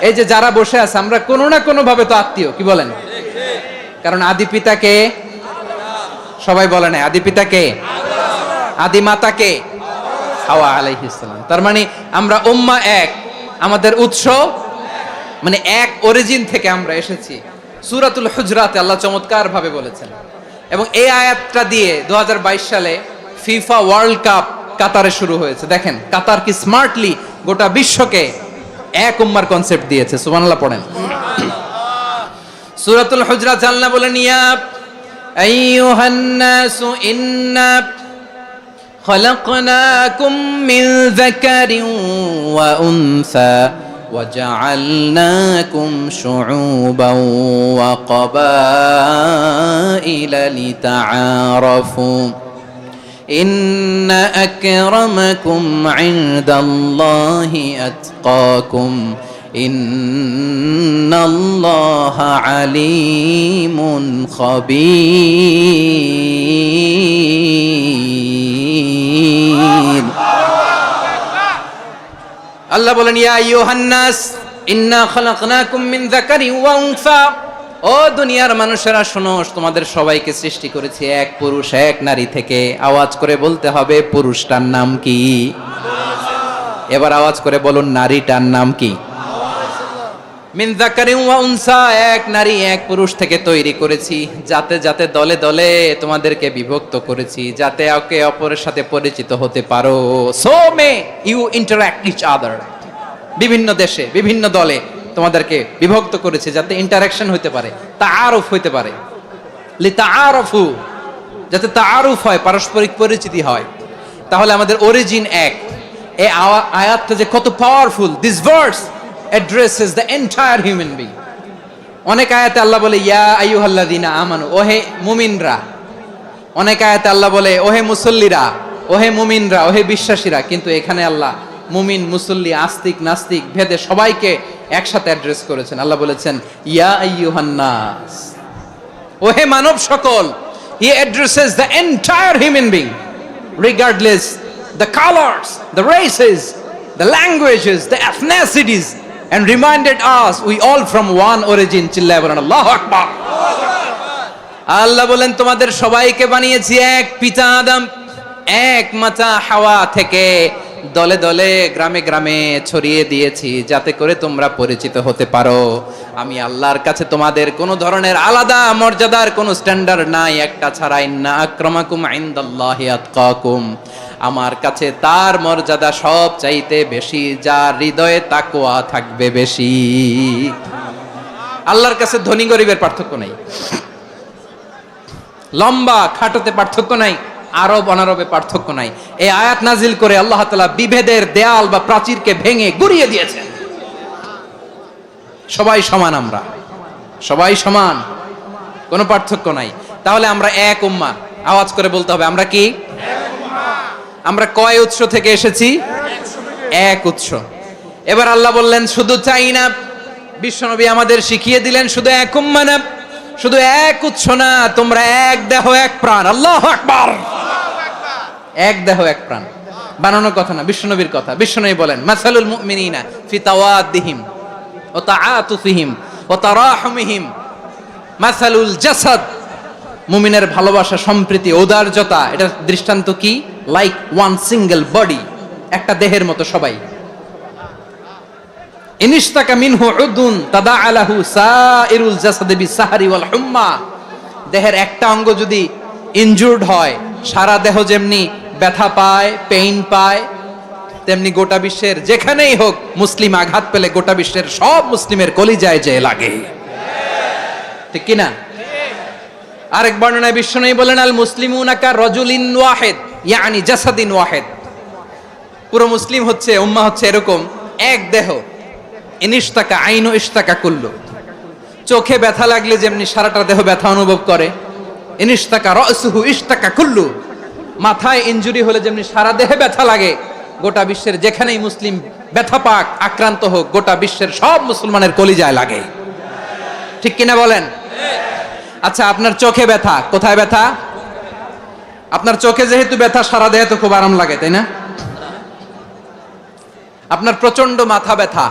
এই যে যারা বসে আছে, আমরা কোনো না কোনো ভাবে তো আত্মীয়, কি বলেন? কারণ আদি পিতাকে সবাই বলে না, আদি পিতাকে, আদি মাতাকে হাওয়া আলাইহিস সালাম। তার মানে আমরা উম্মাহ এক, আমাদের উৎস মানে এক অরিজিন থেকে আমরা এসেছি। সূরাতুল হুজরাতে আল্লাহ চমৎকার ভাবে বলেছেন, এবং এই আয়াতটা দিয়ে 2022 সালে ফিফা ওয়ার্ল্ড কাপ কাতারে শুরু হয়েছে। দেখেন কাতার কি স্মার্টলি গোটা বিশ্বকে এক উম্মার কনসেপ্ট দিয়েছে। সুবহানাল্লাহ পড়েন। সূরাতুল হুজরাত আল্লাহ বলেন, ইয়া আইয়ুহান নাসু ইন্না খলাকনাকুম মিন যাকারিন ওয়া উনসা وجعلناكم شعوبا وقبائل لتعارفوا إن أكرمكم عند الله أتقاكم إن الله عليم خبير। আল্লাহ বলেন, ইয়া আইয়ুহান নাস ইন্না খলাকনাকুম মিন যাকারিন ওয়া উনসা, ও দুনিয়ার মানুষেরা শোনো, তোমাদের সবাইকে সৃষ্টি করেছি এক পুরুষ এক নারী থেকে। আওয়াজ করে বলতে হবে, পুরুষটার নাম কি? এবার আওয়াজ করে বলুন, নারীটার নাম কি? মিন যাকারিন ওয়া উনসা, এক নারী এক পুরুষ থেকে তৈরি করেছি। যাতে যাতে দলে দলে তোমাদেরকে বিভক্ত করেছি, যাতে একে অপরের সাথে পরিচিত হতে পারো। So may you interact each other. বিভিন্ন দেশে বিভিন্ন দলে তোমাদেরকে বিভক্ত করেছে যাতে ইন্টারঅ্যাকশন হতে পারে, তাআরুফ হতে পারে। লিতাআরফু, যাতে তাআরুফ হয়, পারস্পরিক পরিচিতি হয়। তাহলে আমাদের অরিজিন এক। এই আয়াতটা যে কত powerful! This verse addresses the entire human being. অনেক আয়াতে আল্লাহ বলে ইয়া আইয়ুহাল্লাযীনা আমানু, ওহে মুমিনরা। অনেক আয়াতে আল্লাহ বলে ওহে মুসল্লিরা, ওহে মুমিনরা, ওহে বিশ্বাসীরা। কিন্তু এখানে আল্লাহ মুমিন মুসল্লি আস্তিক নাস্তিক ভেদে সবাইকে একসাথে অ্যাড্রেস করেছেন। আল্লাহ বলেছেন ইয়া আইয়ুহান নাস, ওহে মানব সকল। He addresses the entire human being regardless the colors, the races, the languages, the ethnicities, and reminded us we all from one origin. চিল্লায় বলেন আল্লাহু আকবার। আল্লাহ বলেন তোমাদের সবাইকে বানিয়েছি এক পিতা আদম, এক মাতা হাওয়া থেকে। দলে দলে গ্রামে গ্রামে ছড়িয়ে দিয়েছি যাতে করে তোমরা পরিচিত হতে পারো। আমি আল্লাহর কাছে তোমাদের কোনো ধরনের আলাদা মর্যাদার কোনো স্ট্যান্ডার্ড নাই, একটা ছাড়া। ইন্না আক্রামাকুম ইনদাল্লাহি আতকাকুম, আমার কাছে তার মর্যাদা সব চাইতে বেশি যার হৃদয়ে তাকওয়া থাকবে বেশি। আল্লাহর কাছে ধনী গরিবের পার্থক্য নাই, লম্বা খাটোতে পার্থক্য নাই, আরব অনারবে পার্থক্য নাই। এই আয়াত নাজিল করে আল্লাহ তাআলা বিভেদের দেয়াল বা প্রাচীরকে ভেঙে গুড়িয়ে দিয়েছেন। সবাই সমান, আমরা সবাই সমান, কোনো পার্থক্য নাই। তাহলে আমরা এক উম্মাহ। আওয়াজ করে বলতে হবে, আমরা কি? আমরা কয় উৎস থেকে এসেছি? এক উৎস। এবার আল্লাহ বললেন শুধু চাই না, বিশ্বনবী আমাদের শিখিয়ে দিলেন শুধু এক উম্মাহ না, শুধু এক উৎস না, তোমরা এক দেহ এক প্রাণ। আল্লাহু আকবার। এক দেহ এক প্রাণ বানানোর কথা না, বিশ্বনবীর কথা। বিশ্বনবী বলেন মাসালুল মুমিনিনা ফি তাওয়াদ্দিহিম ওয়া তাআতুফিহিম ওয়া তারাহুমিহিম মাসালুল জাসাদ। মুমিনের ভালোবাসা, সম্প্রীতি, ঔদার্যতা, এটা দৃষ্টান্ত কি? লাইক ওয়ান সিঙ্গেল বডি, একটা দেহের মতো সবাই। ইনিশতাকা মিনহু উদুন তাদাআলাহু সাইরুল জাসাদি বিসাহরি ওয়াল হুম্মা। দেহের একটা অঙ্গ যদি ইনজুর্ড হয়, সারা দেহ যেমনি ব্যথা পায়, পেইন পায়, তেমনি গোটা বিশ্বের যেখানেই হোক মুসলিম আঘাত পেলে গোটা বিশ্বের সব মুসলিমের কলিজায় যে লাগে, ঠিক কি না? আরেক বর্ণনায় বিশ্বনবী বলেন আল মুসলিমুনা কা রাজুলিন ওয়াহিদ ইয়ানি জাসাদিন ওয়াহিদ। পুরো মুসলিম হচ্ছে, উম্মাহ হচ্ছে এরকম এক দেহ, ইনিশতাকা আইনু ইশতাকা কুল্লু। চোখে ব্যথা লাগলে যেমনি সারাটা দেহ ব্যথা অনুভব করে, ইনিশতাকা রাসুহু ইশতাকা কুল্লু। মাথায় ইনজুরি হলে যেমনি সারা দেহে ব্যথা লাগে, গোটা বিশ্বের যেখানেই মুসলিম ব্যথা পাক, আক্রান্ত হোক, গোটা বিশ্বের সব মুসলমানের কলিজায় লাগে। ঠিক কিনা বলেন? আচ্ছা, আপনার চোখে ব্যথা, কোথায় ব্যথা? আপনার চোখে যেহেতু ব্যথা, সারা দেহে তো খুব আরাম লাগে, তাই না? আপনার প্রচন্ড মাথা ব্যথা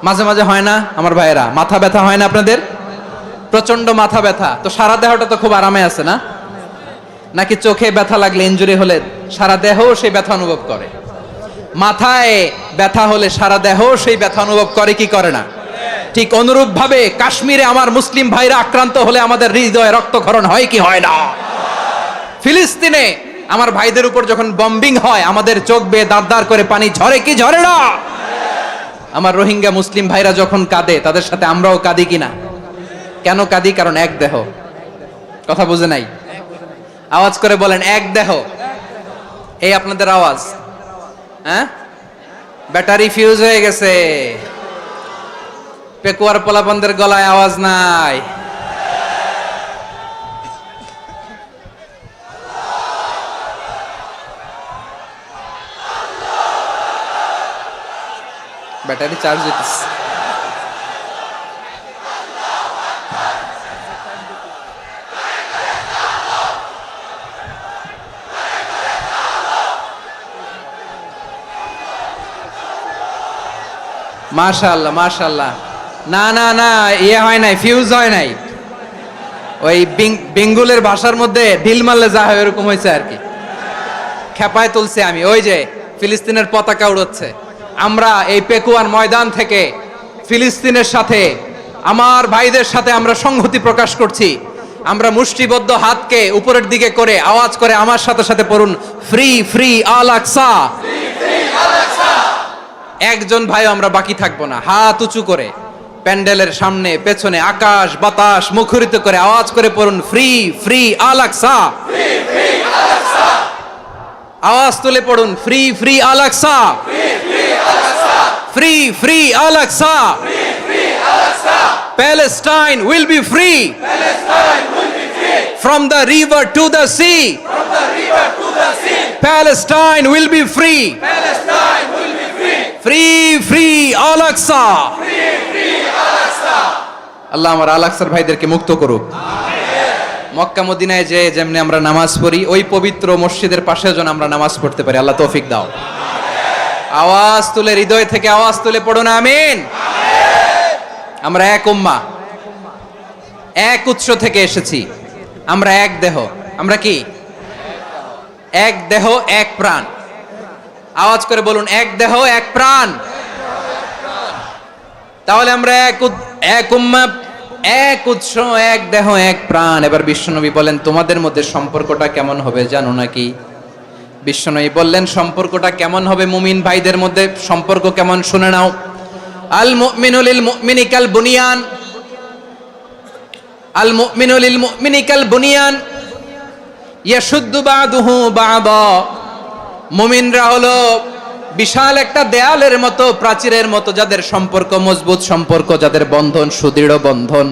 মাঝে মাঝে হয় না আমার ভাইয়েরা? মাথা ব্যথা হয় না আপনাদের? প্রচন্ড মাথা ব্যথা, তো সারা দেহটা তো খুব আরামে আছে না? নাকি চোখে ব্যথা লাগলে, ইনজুরি হলে সারা দেহ সেই ব্যথা অনুভব করে? মাথায় ব্যথা হলে সারা দেহ সেই ব্যথা অনুভব করে কি করে না? ঠিক অনুরূপ ভাবে কাশ্মীরে আমার মুসলিম ভাইরা আক্রান্ত হলে আমাদের হৃদয়ে রক্তক্ষরণ হয় কি হয় না? ফিলিস্তিনে আমার ভাইদের উপর যখন বম্বিং হয়, আমাদের চোখ বেয়ে দাঁড় দাঁড় করে পানি ঝরে কি ঝরে না? আমার রোহিঙ্গা মুসলিম ভাইরা যখন কাঁদে, তাদের সাথে আমরাও কাঁদি কিনা? কেন কাঁদি? কারণ এক দেহ। কথা বুঝে নাই? আওয়াজ করে বলেন, এক দেহ। এই আপনাদের আওয়াজ, হ্যাঁ? ব্যাটারি ফিউজ হয়ে গেছে, পেকুয়ার পোলাপানদের গলায় আওয়াজ নাই। ব্যাটারি চার্জ হইতেছে। মাশাআল্লাহ মাশাআল্লাহ। না না না, ইয়ে হয় নাই, ফিউজ হয় নাই। ওই বেঙ্গুলের ভাষার মধ্যে ঢিল মারলে যা হয় এরকম হয়েছে আর কি। খেপায় তুলছে আমি। ওই যে ফিলিস্তিনের পতাকা উড়াচ্ছে, আমরা এই পেকুয়ার ময়দান থেকে ফিলিস্তিনের সাথে, আমার ভাইদের সাথে আমরা সংহতি প্রকাশ করছি। আমরা মুষ্টিবদ্ধ হাতকে উপরের দিকে করে আওয়াজ করে আমার সাথে সাথে পড়ুন, ফ্রি ফ্রি আল আকসা। একজন ভাই আমরা বাকি থাকবো না। হাত উঁচু করে প্যান্ডেলের সামনে পেছনে আকাশ বাতাস মুখরিত করে আওয়াজ করে পড়ুন, ফ্রি ফ্রি আল আকসা। আওয়াজ তুলে পড়ুন, free free Al Aqsa, free free Al Aqsa. Palestine will be free from the river to the sea. Palestine will be free. Free free Al Aqsa. আল্লাহ আমার আল আকসার ভাইদেরকে মুক্ত করুক। মক্কা মদিনায় যে যেমনি আমরা নামাজ পড়ি, ওই পবিত্র মসজিদের পাশে যেন আমরা নামাজ পড়তে পারি। আল্লাহ তৌফিক দাও। আওয়াজ তুলে, হৃদয় থেকে আওয়াজ তুলে পড়ুন আমিন। আমরা এক উম্মাহ, এক উৎস থেকে এসেছি। আমরা এক দেহ। আমরা কি? এক দেহ এক প্রাণ। আওয়াজ করে বলুন, এক দেহ এক প্রাণ। তাহলে আমরা এক উম্মাহ, এক উৎস, এক দেহ এক প্রাণ। এবার বিশ্বনবী বলেন, তোমাদের মধ্যে সম্পর্কটা কেমন হবে জানো নাকি? বিশ্বনবী বললেন, সম্পর্কটা কেমন হবে মুমিন ভাইদের মধ্যে? সম্পর্ক কেমন শুনে নাও। আল মুমিনু লিল মুমিনি কাল বুনিয়ান, আল মুমিনু লিল মুমিনি কাল বুনিয়ান ইয়াশুদ্দু বাদুহু বাদা। মুমিনরা হলো বিশাল একটা দেয়ালের মতো, প্রাচীরের মতো, যাদের সম্পর্ক মজবুত সম্পর্ক, যাদের বন্ধন সুদৃঢ় বন্ধন,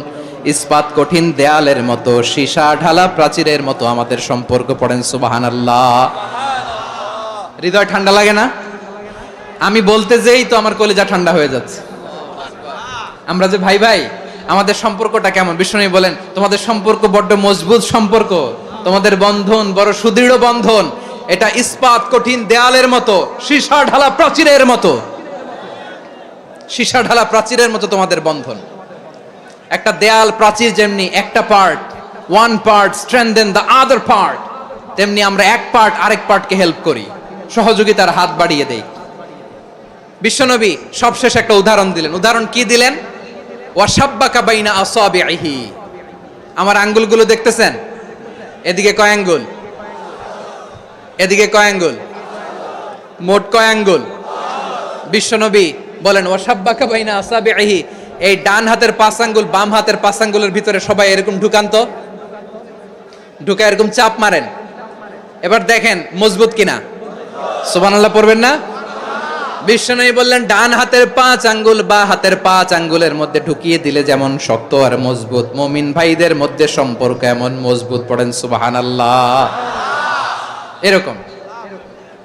ইস্পাত কঠিন দেয়ালের মতো, সীসা ঢালা প্রাচীরের মতো আমাদের সম্পর্ক। পড়েন সুবহানাল্লাহ। হৃদয় ঠান্ডা লাগে না? আমি বলতে যেই তো আমার কলিজা ঠান্ডা হয়ে যাচ্ছে। আমরা যে ভাই ভাই, আমাদের সম্পর্কটা কেমন? বিষ্ণু বলেন, তোমাদের সম্পর্ক বড্ড মজবুত সম্পর্ক, তোমাদের বন্ধন বড় সুদৃঢ় বন্ধন। এটা ইস্পাত কঠিন দেয়ালের মতো, সীসা ঢালা প্রাচীরের মতো, সীসা ঢালা প্রাচীরের মতো তোমাদের বন্ধন। একটা দেয়াল প্রাচীর যেমনি একটা part, one part strengthen the other part, তেমনি আমরা এক পার্ট আরেক পার্টকে হেল্প করি, সহযোগিতার হাত বাড়িয়ে দেই। বিশ্বনবী সবশেষ একটা উদাহরণ দিলেন। উদাহরণ কি দিলেন? ওয়াশাব্বাকা বাইনা আসাবিহি। আমার আঙ্গুলগুলো দেখতেছেন? এদিকে কয় আঙ্গুল? এদিকে কয় আঙ্গুল? মোট কয় আঙ্গুল? বিশ্বনবী বলেন, ওয়াশাব্বাকা বাইনা আসাবিহি। এই ডান হাতের 5 আঙ্গুল বাম হাতের 5 আঙ্গুলের ভিতরে সবাই এরকম ঢুকান্ত, ঢুকা এরকম চাপ মারেন। এবার দেখেন মজবুত কিনা। সুবহানাল্লাহ পড়বেন না? বিশ্বনবী বললেন ডান হাতের 5 আঙ্গুল বা হাতের 5 আঙ্গুলের মধ্যে ঢুকিয়ে দিলে যেমন শক্ত আর মজবুত, মুমিন ভাইদের মধ্যে সম্পর্ক এমন মজবুত। পড়েন সুবহানাল্লাহ। এরকম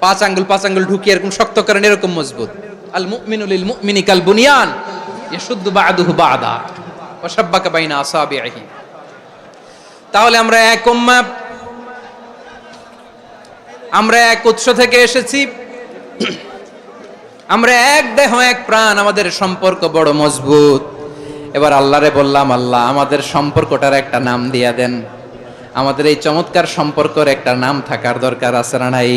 5 আঙ্গুল ঢুকিয়ে এরকম শক্ত করেন, এরকম মজবুত। আল মুমিনু লিল মুমিনি কাল বুনিয়ান ইয়াশুদ্দু বা'দুহু বা'দা ওয়া শাব্বাকা বাইনা আসাবিহি। তাহলে আমরা এক উম্মাহ, আমরা এক উৎস থেকে এসেছি, আমরা এক দেহ এক প্রাণ, আমাদের সম্পর্ক বড় মজবুত। এবার আল্লাহরে বললাম, আল্লাহ আমাদের সম্পর্কটার একটা নাম দিয়া দেন। আমাদের এই চমৎকার সম্পর্কের একটা নাম থাকার দরকার আছে না নাই?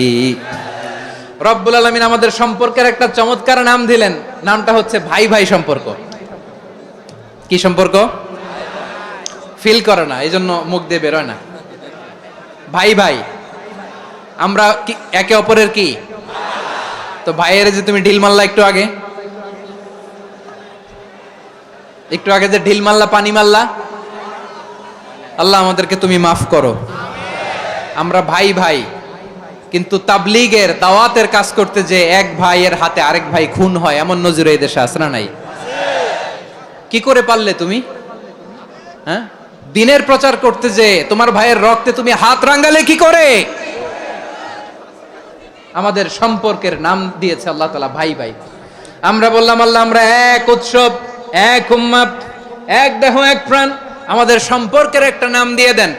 রব্বুল আলামিন আমাদের সম্পর্কের একটা চমৎকার নাম দিলেন, নামটা হচ্ছে ভাই ভাই সম্পর্ক। কি সম্পর্ক? ফিল করে না, এই জন্য মুখ দিয়ে বেরোয় না। ভাই ভাই, আমরা একে অপরের কি? তো ভাইয়ের যে তুমি ঢিল মারলা একটু আগে যে ঢিল মারলা, পানি মারলা, আল্লাহ আমাদেরকে তুমি মাফ করো। আমরা ভাই ভাই, কিন্তু তাবলীগের দাওয়াতের কাজ করতে যে এক ভাইয়ের হাতে আরেক ভাই খুন হয়, এমন নজির এই দেশে আছে না নাই? কি করে পারলে তুমি? হ্যাঁ, দিনের প্রচার করতে যে তোমার ভাইয়ের রক্তে তুমি হাত রাঙ্গালে কি করে? আমাদের সম্পর্কের নাম দিয়েছে আল্লাহ তাআলা ভাই ভাই। আমরা বললাম, আল্লাহ আমরা এক উৎসব, এক উম্মাহ, এক দেহ এক প্রাণ, আমাদের সম্পর্কের একটা নাম দিয়ে দেন।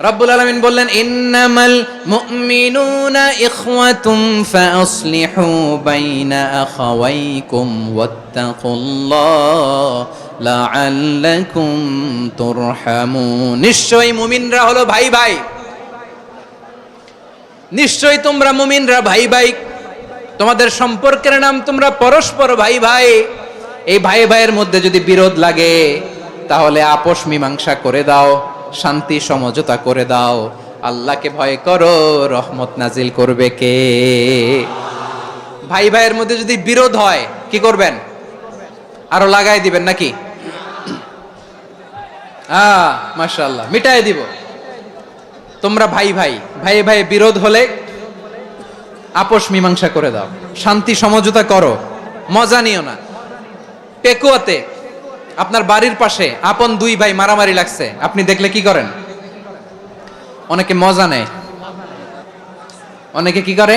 রব্বুল আলামিন বললেন, ইন্নামাল মুমিনুনা ইখওয়াতুম ফাসলিহু বাইনা আখাওয়াইকুম ওয়াত্তাকুল্লাহ লাআল্লাকুম তুরহামুন। নিশ্চয়ই মুমিনরা হলো ভাই ভাই, নিশ্চয়ই তোমরা মুমিনরা ভাই ভাই, তোমাদের সম্পর্কের নাম তোমরা পরস্পর ভাই ভাই। এই ভাই ভাইয়ের মধ্যে যদি বিরোধ লাগে তাহলে আপোষ মীমাংসা করে দাও, শান্তি সমঝোতা করে দাও। আল্লাহকে ভয় করো, রহমত নাজিল করবে কে? ভাই ভাইয়ের মধ্যে যদি বিরোধ হয় কি করবেন? আরো লাগাই দিবেন নাকি? মাশাআল্লাহ, মিটাই দিব। তোমরা ভাই ভাই, ভাই ভাই বিরোধ হলে আপোষ মীমাংসা করে দাও, শান্তি সমঝোতা করো, মজা নিও না। পেকুয়াতে আপনার বাড়ির পাশে আপন দুই ভাই মারামারি লাগছে, আপনি দেখলে কি করেন? অনেকে মজা নেয়, অনেকে কি করে?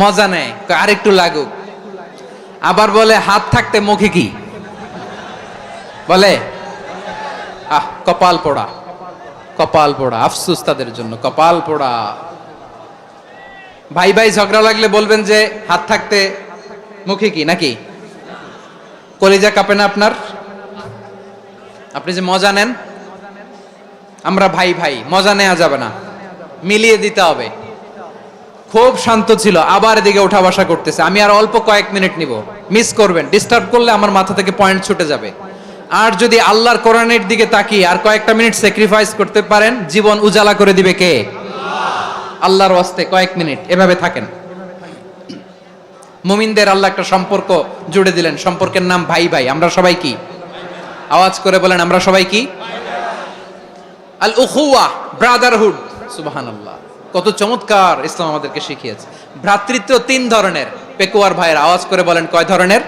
মজা নেয়, আরেকটু লাগুক। আবার বলে হাত থাকতে মুখে কি বলে? কপাল পোড়া, কপাল পোড়া। আফসোস তাদের জন্য, কপাল পোড়া। ভাই ভাই ঝগড়া লাগলে বলবেন যে হাত থাকতে মুখে কি, নাকি? কলিজা কাঁপে না আপনার? আপনি যে মজা নেন। আমরা ভাই ভাই, মজা নেওয়া যাবে না, মিলিয়ে দিতে হবে। খুব শান্ত ছিল, আবার এদিকে ওঠা বসা করতেছে। আমি আর অল্প কয়েক মিনিট নিব, মিস করবেন। ডিস্টার্ব করলে আমার মাথা থেকে পয়েন্ট ছুটে যাবে। আর যদি আল্লাহর কোরআনের দিকে তাকিয়ে আর কয়েকটা মিনিট স্যাক্রিফাইস করতে পারেন, জীবন উজালা করে দিবে কে? আল্লাহর ওয়াস্তে কয়েক মিনিট এভাবে থাকেন। মুমিনদের আল্লাহ একটা সম্পর্ক জুড়ে দিলেন, সম্পর্কের নাম ভাই ভাই। আমরা সবাই কি? আওয়াজ করে বলেন, আমরা সবাই কি? আল উখুয়া, ব্রাদারহুড। সুবহানাল্লাহ, কত চমৎকার ইসলাম আমাদেরকে শিখিয়েছে। ভ্রাতৃত্ব 3 ধরনের। পেকুয়ার ভাইয়ের আওয়াজ করে বলেন, কয় ধরনের?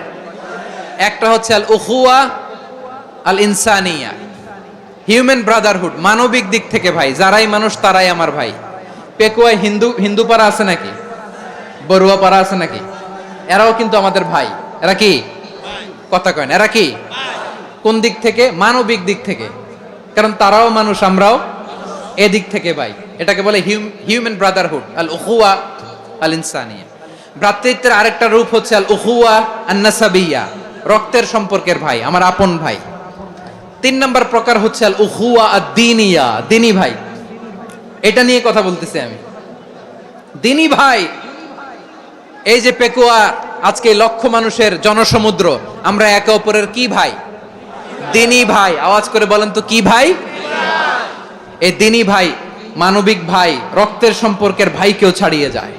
একটা হচ্ছে আল উখুয়া আল ইনসানিয়া, হিউম্যান ব্রাদারহুড, মানবিক দিক থেকে ভাই। যারাই মানুষ তারাই আমার ভাই। পেকুয়ায় হিন্দু পাড়া আছে নাকি? বড়ুয়া পাড়া আছে নাকি? এরাও কিন্তু আমাদের ভাই। এরা কি? কথা কয় না, এরা কি? কোন দিক থেকে? মানবিক দিক থেকে। কারণ তারাও মানুষ, আমরাও এদিক থেকে ভাই। এটাকে বলে হিউম্যান ব্রাদারহুড, আল উখুয়া আল ইনসানিয়া। ভ্রাতৃত্বের আরেকটা রূপ হচ্ছে আল উখুয়া আন নাসাবিয়া, রক্তের সম্পর্কের ভাই, আমার আপন ভাই। 3 নম্বর প্রকার হচ্ছে আল উখুয়া আদ-দীনিয়া, দিনী ভাই। এটা নিয়ে কথা বলতেছি আমি। দিনী ভাই, এই যে পেকুয়া, আজকে লক্ষ মানুষের জনসমুদ্র, আমরা একে অপরের কি ভাই? দিনী ভাই। আওয়াজ করে বলেন তো, কি ভাই? এই দিনী ভাই, মানবিক ভাই, রক্তের সম্পর্কের ভাইকেও ছাড়িয়ে যায়।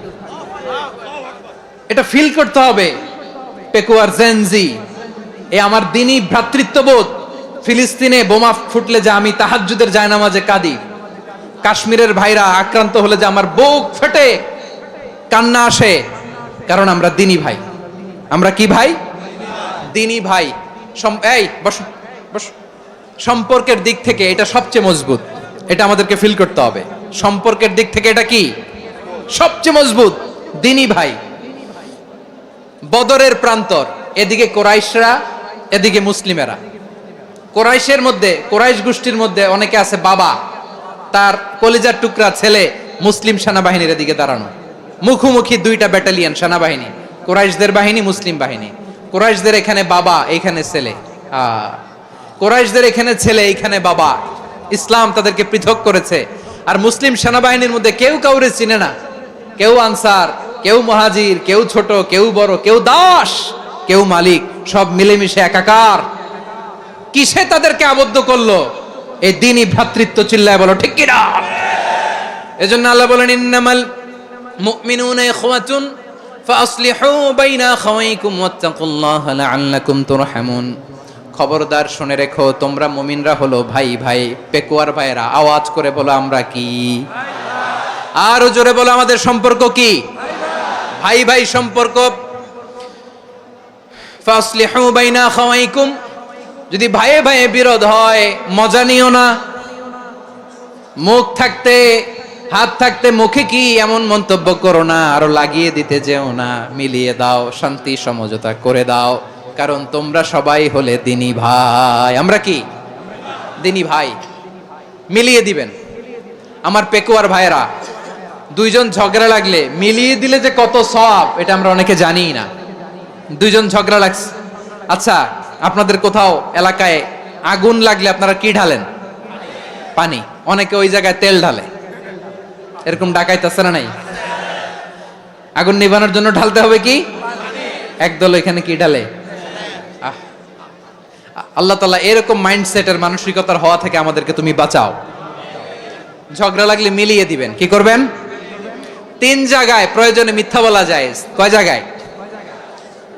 এটা ফিল করতে হবে। পেকুয়ার জেনজি, এ আমার দিনী ভ্রাতৃত্ববোধ। ফিলিস্তিনে বোমা ফুটলে যে আমি তাহাজ্জুদের জায়নামাজে কাঁদি, কাশ্মীরের ভাইরা আক্রান্ত হলে যে আমার বুক ফেটে কান্না আসে, কারণ আমরা দিনী ভাই। আমরা কি ভাই? দিনী ভাই। এই বসো বসো। সম্পর্কের দিক থেকে এটা সবচেয়ে মজবুত, এটা আমাদেরকে ফিল করতে হবে। সম্পর্কের দিক থেকে এটা কি সবচেয়ে মজবুত? দিনী ভাই। বদরের প্রান্তর, এদিকে কোরাইশরা, এদিকে মুসলিমেরা। কোরাইশের মধ্যে, কোরাইশ গোষ্ঠীর মধ্যে অনেকে আছে বাবা, তার কলিজার টুকরা ছেলে মুসলিম সেনাবাহিনীর এদিকে দাঁড়ানো, মুখোমুখি দুইটা ব্যাটালিয়ন সেনাবাহিনী, কোরাইশদের বাহিনী, মুসলিম বাহিনী। কোরাইশদের এখানে বাবা, এইখানে ছেলে। কোরাইশদের এখানে ছেলে, এইখানে বাবা। ইসলাম তাদেরকে পৃথক করেছে। আর মুসলিম সেনাবাহিনীর মধ্যে কেউ কাউরে চিনে না, কেউ আনসার, কেউ মুহাজির, কেউ ছোট, কেউ বড়, কেউ দাস, কেউ মালিক, সব মিলেমিশে একাকার। কিসে তাদেরকে আবদ্ধ করলো? এই দ্বীনি ভ্রাতৃত্ব। চিল্লায় বলো ঠিক কিনা? এজন্য আল্লাহ বলেন, ইন্নামাল মুমিনুনা ইখওয়াতুন ফাসলিহু বাইনা আখাওয়াইকুম ওয়াত্তাকুল্লাহা লাআল্লাকুম তুরহামুন। খবরদার শুনে রেখো, তোমরা মুমিনরা হলো ভাই ভাই, পেকুয়ার ভাইরা। আওয়াজ করে বলো আমরা কি? আর জোরে বলো আমাদের সম্পর্ক কি? ভাই ভাই সম্পর্ক। ফাসলিহু বাইনা আখাওয়াইকুম। যদি ভাইয়ে ভাইয়ে বিরোধ হয়, মজা নিও না। মুখ থাকতে, হাত থাকতে মুখে কি এমন মন্তব্য করো না, আরো লাগিয়ে দিতে যেও না। মিলিয়ে দাও, শান্তি সমঝোতা করে দাও, কারণ তোমরা সবাই হলে দিনী ভাই। আমরা কি? দিনী ভাই। মিলিয়ে দিবেন। আমার পেকুয়ার ভাইরা, দুইজন ঝগড়া লাগলে মিলিয়ে দিলে যে কত সওয়াব, এটা আমরা অনেকে জানি না। দুইজন ঝগড়া লাগছে, আচ্ছা আপনাদের কোথাও এলাকায় আগুন লাগলে আপনারা কি ঢালেন? পানি। অনেকে ওই জায়গায় তেল ঢালে। এরকম ডাকাইতেছে না? নাই। আগুন নিভানোর জন্য ঢালতে হবে কি? একদল এখানে কি ঢালে? আল্লাহ তাআলা এরকম মাইন্ডসেটের, মানসিকতার হওয়া থেকে আমাদেরকে তুমি বাঁচাও। ঝগড়া লাগলে মিলিয়ে দিবেন। কি করবেন? 3 জায়গায় প্রয়োজনে মিথ্যা বলা যায়। কয় জায়গায়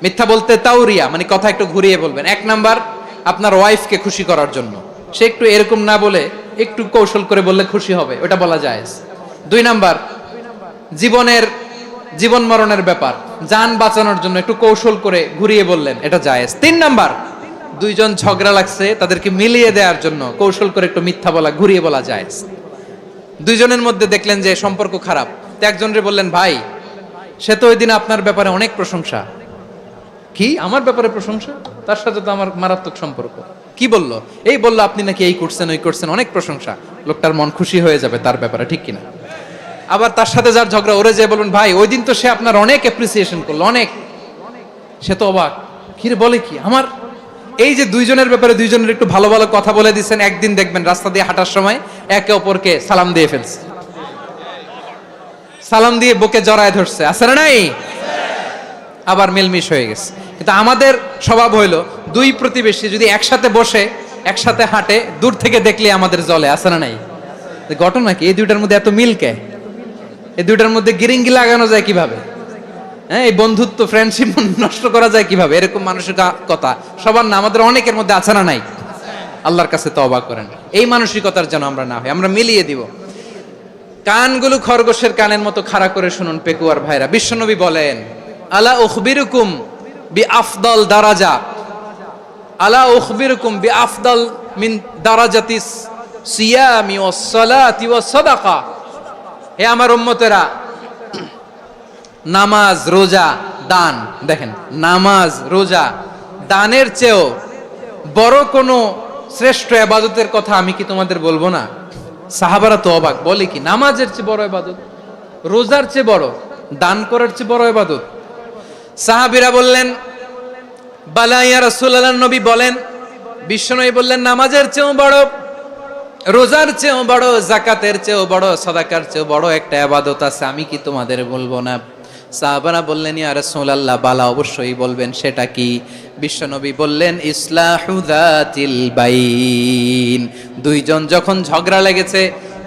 মিথ্যা বলতে? তাওরিয়া, মানে কথা একটু ঘুরিয়ে বলবেন। 1 নাম্বার, আপনার ওয়াইফকে খুশি করার জন্য, সে একটু এরকম না বলে একটু কৌশল করে বললে খুশি হবে, ওটা বলা যায়। 2 নাম্বার, জীবন মরণের ব্যাপার, জান বাঁচানোর জন্য একটু কৌশল করে ঘুরিয়ে বললেন, এটা জায়েজ। 3 নাম্বার, দুইজন ঝগড়া লাগছে, তাদেরকে মিলিয়ে দেওয়ার জন্য কৌশল করে একটু মিথ্যা বলা, ঘুরিয়ে বলা জায়েজ। দুইজনের মধ্যে দেখলেন যে সম্পর্ক খারাপ, তো একজনরে বললেন, ভাই সে তো ওই দিন আপনার ব্যাপারে অনেক প্রশংসা। কি আমার ব্যাপারে প্রশংসা? তার সাথে তো আমার মারাত্মক সম্পর্ক। কি বললো? এই বললো আপনি নাকি এই করছেন, ওই করছেন, অনেক প্রশংসা। লোকটার মন খুশি হয়ে যাবে তার ব্যাপারে, ঠিক কিনা? আবার তার সাথে যার ঝগড়া, ওরে যে বলুন, ভাই ওই দিন তো সে আপনার অনেক অ্যাপ্রিসিয়েশন করলো, অনেক। সে তো অবাক, কি রে বলে কি আমার? এই যে দুইজনের ব্যাপারে দুইজনের একটু ভালো ভালো কথা বলে দিচ্ছেন, একদিন দেখবেন রাস্তা দিয়ে হাঁটার সময় একে অপরকে সালাম দিয়ে ফেলছে, সালাম দিয়ে বুকে জড়ায় ধরছে, আছে না নাই? আবার মিলমিশ হয়ে গেছে। কিন্তু আমাদের স্বভাব হইলো, দুই প্রতিবেশী যদি একসাথে বসে একসাথে হাঁটে, দূর থেকে দেখলে আমাদের জ্বলে, আছে না নাই? ঘটনা কি? এই দুইটার মধ্যে এত মিল কে? এই দুইটার মধ্যে গিরিঙ্গি লাগানো যায় কিভাবে? হ্যাঁ, এই বন্ধুত্ব, ফ্রেন্ডশিপ নষ্ট করা যায় কিভাবে? এরকম মানসিকতা সবার না, আমাদের অনেকের মধ্যে আছে না নাই? আল্লাহর কাছে তওবা করেন, এই মানসিকতার যেন আমরা না হই, আমরা মিলিয়ে দিব। কানগুলো খরগোশের কানের মতো খাড়া করে শুনুন পেকুয়ার ভাইরা। বিশ্বনবী বলেন, আলা উখবিরুকুম বিআফদাল দারাজা, আলা উখবিরুকুম বিআফদাল মিন দারাজাতিস সিয়ামি ওয়াস সালাতি ওয়াস সাদাকা। হে আমার উম্মতেরা, নামাজ, রোজা, দান, দেখেন নামাজ, রোজা, দানের চেয়েও বড় কোনো শ্রেষ্ঠ ইবাদতের কথা আমি কি তোমাদের বলবো না? সাহাবারা তো অবাক, বলে কি নামাজের চেয়ে বড় ইবাদত, রোজার চেয়ে বড়, দান করার চেয়ে বড় ইবাদত? সাহাবীরা বললেন, বালা ইয়া রাসূলুল্লাহ। নবী বলেন, বিশ্বনবী বললেন, নামাজের চেয়েও বড়, রোজার চেয়েও বড়, যাকাতের চেয়েও বড়, সাদাকার চেয়েও বড় একটা ইবাদত আছে, আমি কি তোমাদের বলবো না? সাহাবারা বললেন, ইয়া রাসূলুল্লাহ, বালা অবশ্যই বলবেন, সেটা কি? বিশ্বনবী বললেন, ইসলাহু যাতিল বাইন। দুইজন যখন ঝগড়া লেগেছে,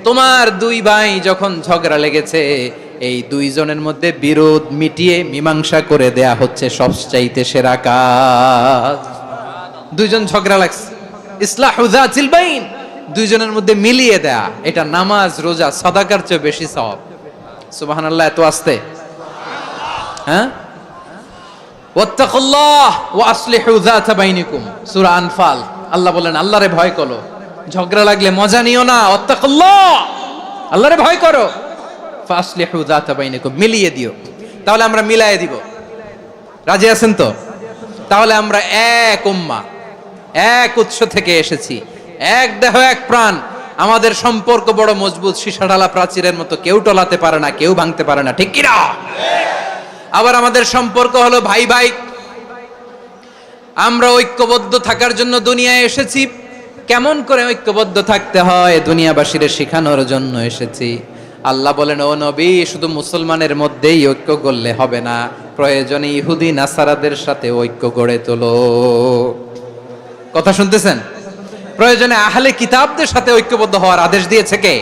তোমার দুই ভাই যখন ঝগড়া লেগেছে, এই দুইজনের মধ্যে বিরোধ মিটিয়ে মীমাংসা করে দেয়া হচ্ছে সবচাইতে সেরা কাজ। দুইজন ঝগড়া লাগছে, ইসলাহু যাতিল বাইন, দুইজনের মধ্যে মিলিয়ে দেয়া, এটা নামাজ, রোজা, সাদাকার চেয়ে বেশি সওয়াব। সুবহানাল্লাহ, এত আস্তে? হ্যাঁ, ওয়াত্তাকুল্লাহ ওয়া আসলিহু যাতা বাইনিকুম, সূরা আনফাল। আল্লাহ বলেন আল্লাহরে ভয় করো, ঝগড়া লাগলে মজা নিও না, ওয়াত্তাকুল্লাহ, আল্লাহরে ভয় করো, ফাসলিহু যাতা বাইনিকুম, মিলিয়ে দিও। তাহলে আমরা মিলায়ে দিব, রাজি আছেন তো? তাহলে আমরা এক উম্মাহ, এক উৎস থেকে এসেছি, এক দেহ এক প্রাণ, আমাদের সম্পর্ক বড় মজবুত, সীসাঢালা প্রাচীরের মতো, কেউ টলাতে পারে না, কেউ ভাঙতে পারে না, ঠিক কি না? আবার আমাদের সম্পর্ক হলো ভাই ভাই, আমরা ঐক্যবদ্ধ থাকার জন্য দুনিয়ায় এসেছি। কেমন করে ঐক্যবদ্ধ থাকতে হয় দুনিয়াবাসীর শেখানোর জন্য এসেছি। আল্লাহ বলেন, ও নবী, শুধু মুসলমানের মধ্যেই ঐক্য করলে হবে না, প্রয়োজনে ইহুদি নাসারাদের সাথে ঐক্য গড়ে তোলো। কথা শুনতেছেন? প্রয়োজনে আহলে কিতাবদের সাথে ঐক্যবদ্ধ হওয়ার আদেশ দিয়েছে কে?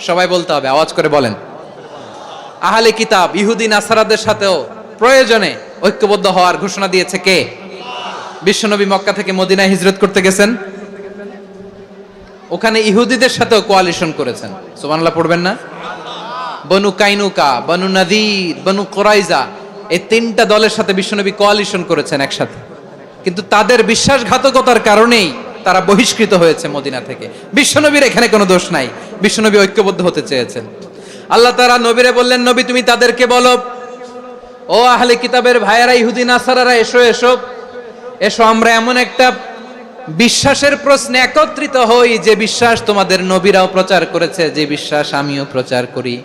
সবাই বলতে হবে, আওয়াজ করে বলেন। আহলে কিতাব ইহুদি নাসারাদের সাথেও প্রয়োজনে ঐক্যবদ্ধ হওয়ার ঘোষণা দিয়েছে কে? বিশ্বনবী মক্কা থেকে মদিনায় হিজরত করতে গেছেন, ওখানে ইহুদিদের সাথেও কোয়ালিশন করেছেন। সুবহানাল্লাহ পড়বেন না? বনু কাইনুকা, বনু নাদির, বনু কুরাইজা, এই তিনটা দলের সাথে বিশ্বনবী কোয়ালিশন করেছেন একসাথে। কিন্তু তাদের বিশ্বাসঘাতকতার কারণেই তারা বহিষ্কৃত হয়েছে মদিনা থেকে। বিশ্বনবীর এখানে কোনো দোষ নাই, বিশ্বনবী ঐক্যবদ্ধ হতে চেয়েছেন। আল্লাহ তাআলা নবীরে বললেন, নবী তুমি তাদেরকে বলো, ও আহলে কিতাবের ভাইয়েরা, ইহুদি নাসারারা, এসো এসো এসো, আমরা এমন একটা বিশ্বাসের প্রশ্নে একত্রিত হই যে বিশ্বাস তোমাদের নবীরাও প্রচার করেছে, যে বিশ্বাস আমিও প্রচার করি,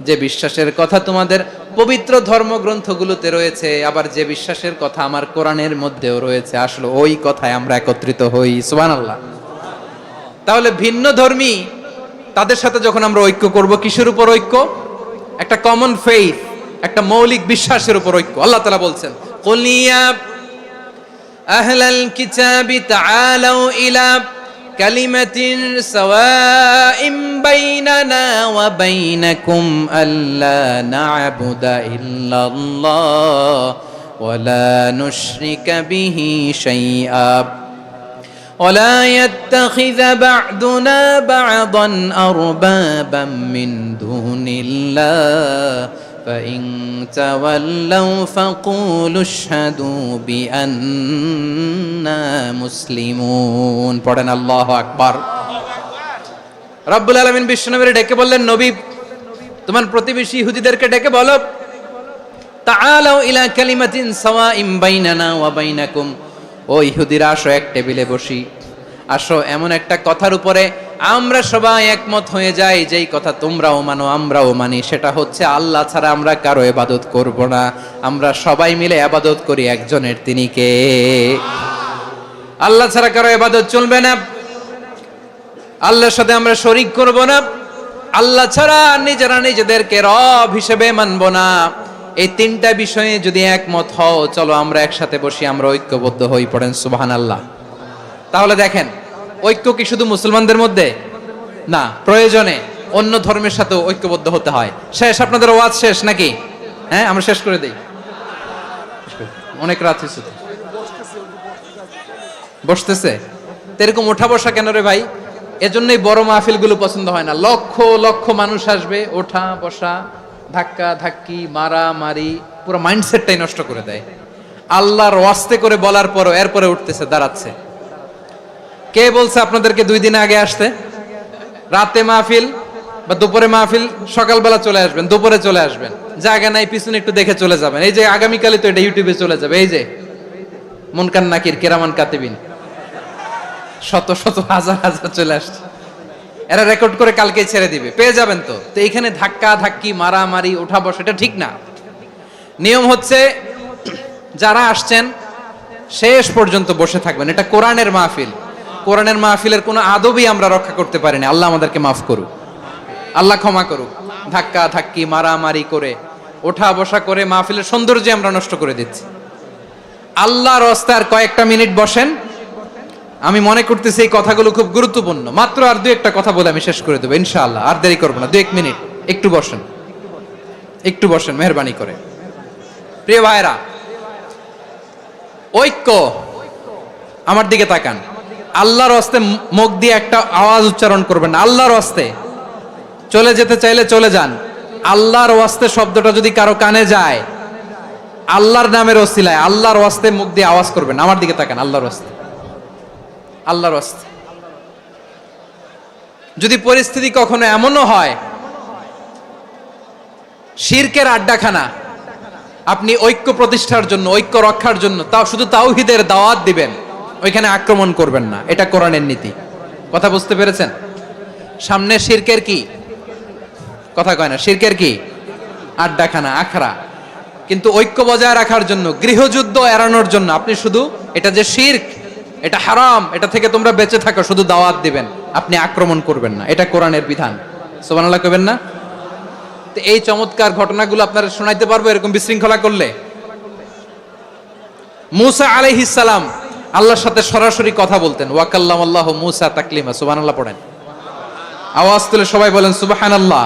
যে বিশ্বাসের কথা তোমাদের পবিত্র ধর্মগ্রন্থগুলোতে রয়েছে, আবার যে বিশ্বাসের কথা আমার কোরআনের মধ্যেও রয়েছে, আসলে ওই কথায় আমরা একত্রিত হই। সুবহানাল্লাহ। তাহলে ভিন্ন ধর্মী তাদের সাথে যখন আমরা ঐক্য করব, কিসের উপর ঐক্য? একটা কমন ফেইথ, একটা মৌলিক বিশ্বাসের উপর ঐক্য। আল্লাহ তাআলা বলছেন, কুল ইয়া আহলাল কিতাবি তাআলাউ ইলা কালিমাতিন সাওয়াইম বাইনানা ওয়া বাইনাকুম আল্লা না'বুদা ইল্লাল্লাহ ওয়া লা নুশরিকা বিহি শাইআ ولا يتخذ بعضنا بعضا أربابا من دون الله فإن تولوا فقولوا اشهدوا بأننا مسلمون। পড়েন আল্লাহু আকবার। রব্বুল আলামিন বিশ্বনবীকে ডেকে বললেন, নবী তোমার প্রতিবেশী ইহুদিদেরকে ডেকে বলো, তাআলাউ ইলা কালিমাতিন সাওয়াইম বাইনানা ওয়া বাইনাকুম, ও ইহুদিরা আসো, এক টেবিলে বসি, আসো এমন একটা কথার উপরে আমরা সবাই একমত হয়ে যাই, যেই কথা তোমরাও মানো আমরাও মানি, সেটা হচ্ছে আল্লাহ ছাড়া আমরা কারো ইবাদত করব না, আমরা সবাই মিলে ইবাদত করি একজনের, তিনি কে? আল্লাহ ছাড়া কারো ইবাদত চলবে না, আল্লাহর সাথে আমরা শরীক করব না, আল্লাহ ছাড়া নিজেরা নিজেদেরকে রব হিসেবে মানব না। এই তিনটা বিষয়ে যদি একমত হও, চলো আমরা একসাথে বসি, আমরা ঐক্যবদ্ধ হই। পড়েন সুবহানাল্লাহ। তাহলে দেখেন, ঐক্য কি শুধু মুসলমানদের মধ্যে না, প্রয়োজনে অন্য ধর্মের সাথে ঐক্যবদ্ধ হতে হয়। শেষ? আপনাদের ওয়াজ শেষ নাকি? হ্যাঁ, আমরা শেষ করে দেই, অনেক রাত হয়েছে। বসতেছে এরকম ওঠা বসা কেন রে ভাই? এজন্যই বড় মাহফিল গুলো পছন্দ হয় না। লক্ষ লক্ষ মানুষ আসবে, ওঠা বসা, ধাক্কা ধাক্কি, মারা মারি, পুরো মাইন্ডসেটটাই নষ্ট করে দেয়। আল্লাহর ওয়াস্তে করে বলার পরও এরপরে উঠতেছে, দাঁড়াচ্ছে। কে বলছে আপনাদেরকে 2 দিন আগে আসতে? রাতে মাহফিল বা দুপুরে মাহফিল, সকালবেলা চলে আসবেন, দুপুরে চলে আসবেন, জায়গা নাই পিছনে একটু দেখে চলে যাবেন। এই যে আগামীকালই তো এটা ইউটিউবে চলে যাবে, এই যে মুনকার নাকির কেরামান কাতিবিন, শত শত হাজার হাজার চলে আসছে, এরা রেকর্ড করে কালকে ছেড়ে দিবে, পেয়ে যাবেন। তো এইখানে ধাক্কা ধাক্কি, মারামারি, ওঠা বসা, এটা ঠিক না। নিয়ম হচ্ছে যারা আসছেন শেষ পর্যন্ত বসে থাকবেন। এটা কোরআনের মাহফিল, কোরআনের মাহফিলের কোনো আদবই আমরা রক্ষা করতে পারিনি। আল্লাহ আমাদেরকে মাফ করুক, আল্লাহ ক্ষমা করুক। ধাক্কা ধাক্কি, মারামারি করে, ওঠা বসা করে মাহফিলের সৌন্দর্য আমরা নষ্ট করে দিচ্ছি। আল্লাহর রাস্তায় কয়েকটা মিনিট বসেন। আমি মনে করতেছি এই কথাগুলো খুব গুরুত্বপূর্ণ। মাত্র আর 2-1টা কথা বলে আমি শেষ করে দেবো ইনশাআল্লাহ, আর দেরি করবো না। 2-1 মিনিট একটু বসেন, একটু বসেন মেহরবানি করে। প্রিয় ভাইরা, ঐক্য, আমার দিকে তাকান। আল্লাহর হস্তে মুখ দিয়ে একটা আওয়াজ উচ্চারণ করবেন, আল্লাহর হস্তে। চলে যেতে চাইলে চলে যান। আল্লাহর ওয়াস্তে শব্দটা যদি কারো কানে যায়, আল্লাহর নামের ওসিলায় আল্লাহর ওয়াস্তে মুখ দিয়ে আওয়াজ করবেন, আমার দিকে তাকান, আল্লাহর ওয়াস্তে, আল্লাহর ওয়াস্তে। যদি পরিস্থিতি কখনো এমনও হয় শিরকের আড্ডাখানা, আপনি ঐক্য প্রতিষ্ঠার জন্য, ঐক্য রক্ষার জন্য তাও শুধু তাওহীদের দাওয়াত দিবেন, ওইখানে আক্রমণ করবেন না, এটা কোরআনের নীতি। কথা বুঝতে পেরেছেন? সামনে শিরকের কি কথা কয় না, শিরকের কি আড্ডাখানা, আখড়া। কিন্তু ঐক্য বজায় রাখার জন্য, গৃহযুদ্ধ এড়ানোর জন্য আপনি শুধু এটা যে শিরক, এটা হারাম, এটা থেকে তোমরা বেঁচে থাকো, শুধু দাওয়াত দিবেন, আপনি আক্রমণ করবেন না, এটা কোরআনের বিধান। সুবহানাল্লাহ কইবেন না? তো এই চমৎকার ঘটনাগুলো আপনারা শোনাইতে পারবো এরকম বিশৃঙ্খলা করলে? মূসা আলাইহিস সালাম আল্লাহর সাথে সরাসরি কথা বলতেন, ওয়া কাল্লামাল্লাহু মূসা তাকলিমা। সুবহানাল্লাহ পড়েন, আওয়াজ তুলে সবাই বলেন সুবহানাল্লাহ।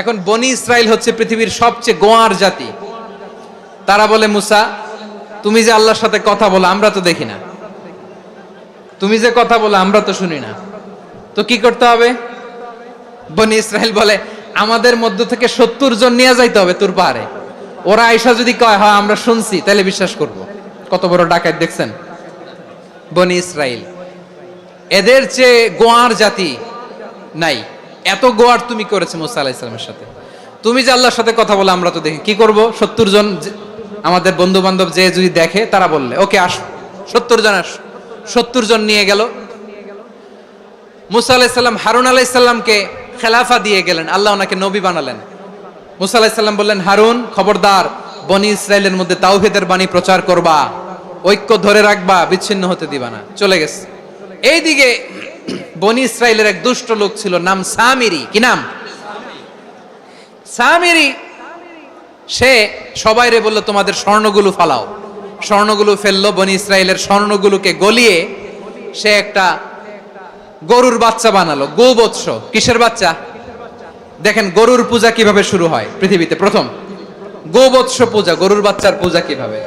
এখন বনি ইসরাইল হচ্ছে পৃথিবীর সবচেয়ে গোয়ার জাতি। তারা বলে, মূসা তুমি যে আল্লাহর সাথে কথা বলো আমরা তো দেখি না, তুমি যে কথা বলো আমরা তো শুনি না, তো কি করতে হবে? বনি ইসরাইল বলে, আমাদের মধ্য থেকে 70 জন নিয়ে যাইতে হবে তোর পাহাড়ে। ওরা আয়েশা যদি কয় হ্যাঁ আমরা শুনছি, তাহলে বিশ্বাস করব। কত বড় ডাকাত দেখছেন বনি ইসরাইল। এদের চেয়ে গোয়ার জাতি নাই। এত গোয়ার তুমি করেছে মুসা আলাইহিস সালামের সাথে। তুমি যে আল্লাহর সাথে কথা বলে আমরা তো দেখি, কি করব? 70 জন আমাদের বন্ধু বান্ধব যে যদি দেখে, তারা বললে ওকে আসো, 70 জন আসো। 70 জন নিয়ে গেল। মুসা আলাইহিস সালাম হারুন আলাইহিস সালামকে খেলাফা দিয়ে গেলেন, আল্লাহ ওনাকে নবী বানালেন। মুসা আলাইহিস সালাম বললেন, হারুন খবরদার, বনি ইসরাইলের মধ্যে তাওহীদের বাণী প্রচার করবা, ঐক্য ধরে রাখবা, বিচ্ছিন্ন হতে দিবা না। চলে গেছে। এইদিকে বনি ইসরাইলের এক দুষ্ট লোক ছিল, নাম সামিরি। কি নাম? সামিরি। সে সবাইরে বলল তোমাদের স্বর্ণগুলো ফালাও। স্বর্ণগুলো ফেললো, বনি ইসরাইলের স্বর্ণগুলোকে গলিয়ে সে একটা গরুর বাচ্চা বানালো। গোবৎস। কিসের বাচ্চা? দেখেন গরুর পূজা কিভাবে শুরু হয় পৃথিবীতে প্রথম, গোবৎস পূজা, গরুর বাচ্চার পূজা কিভাবে।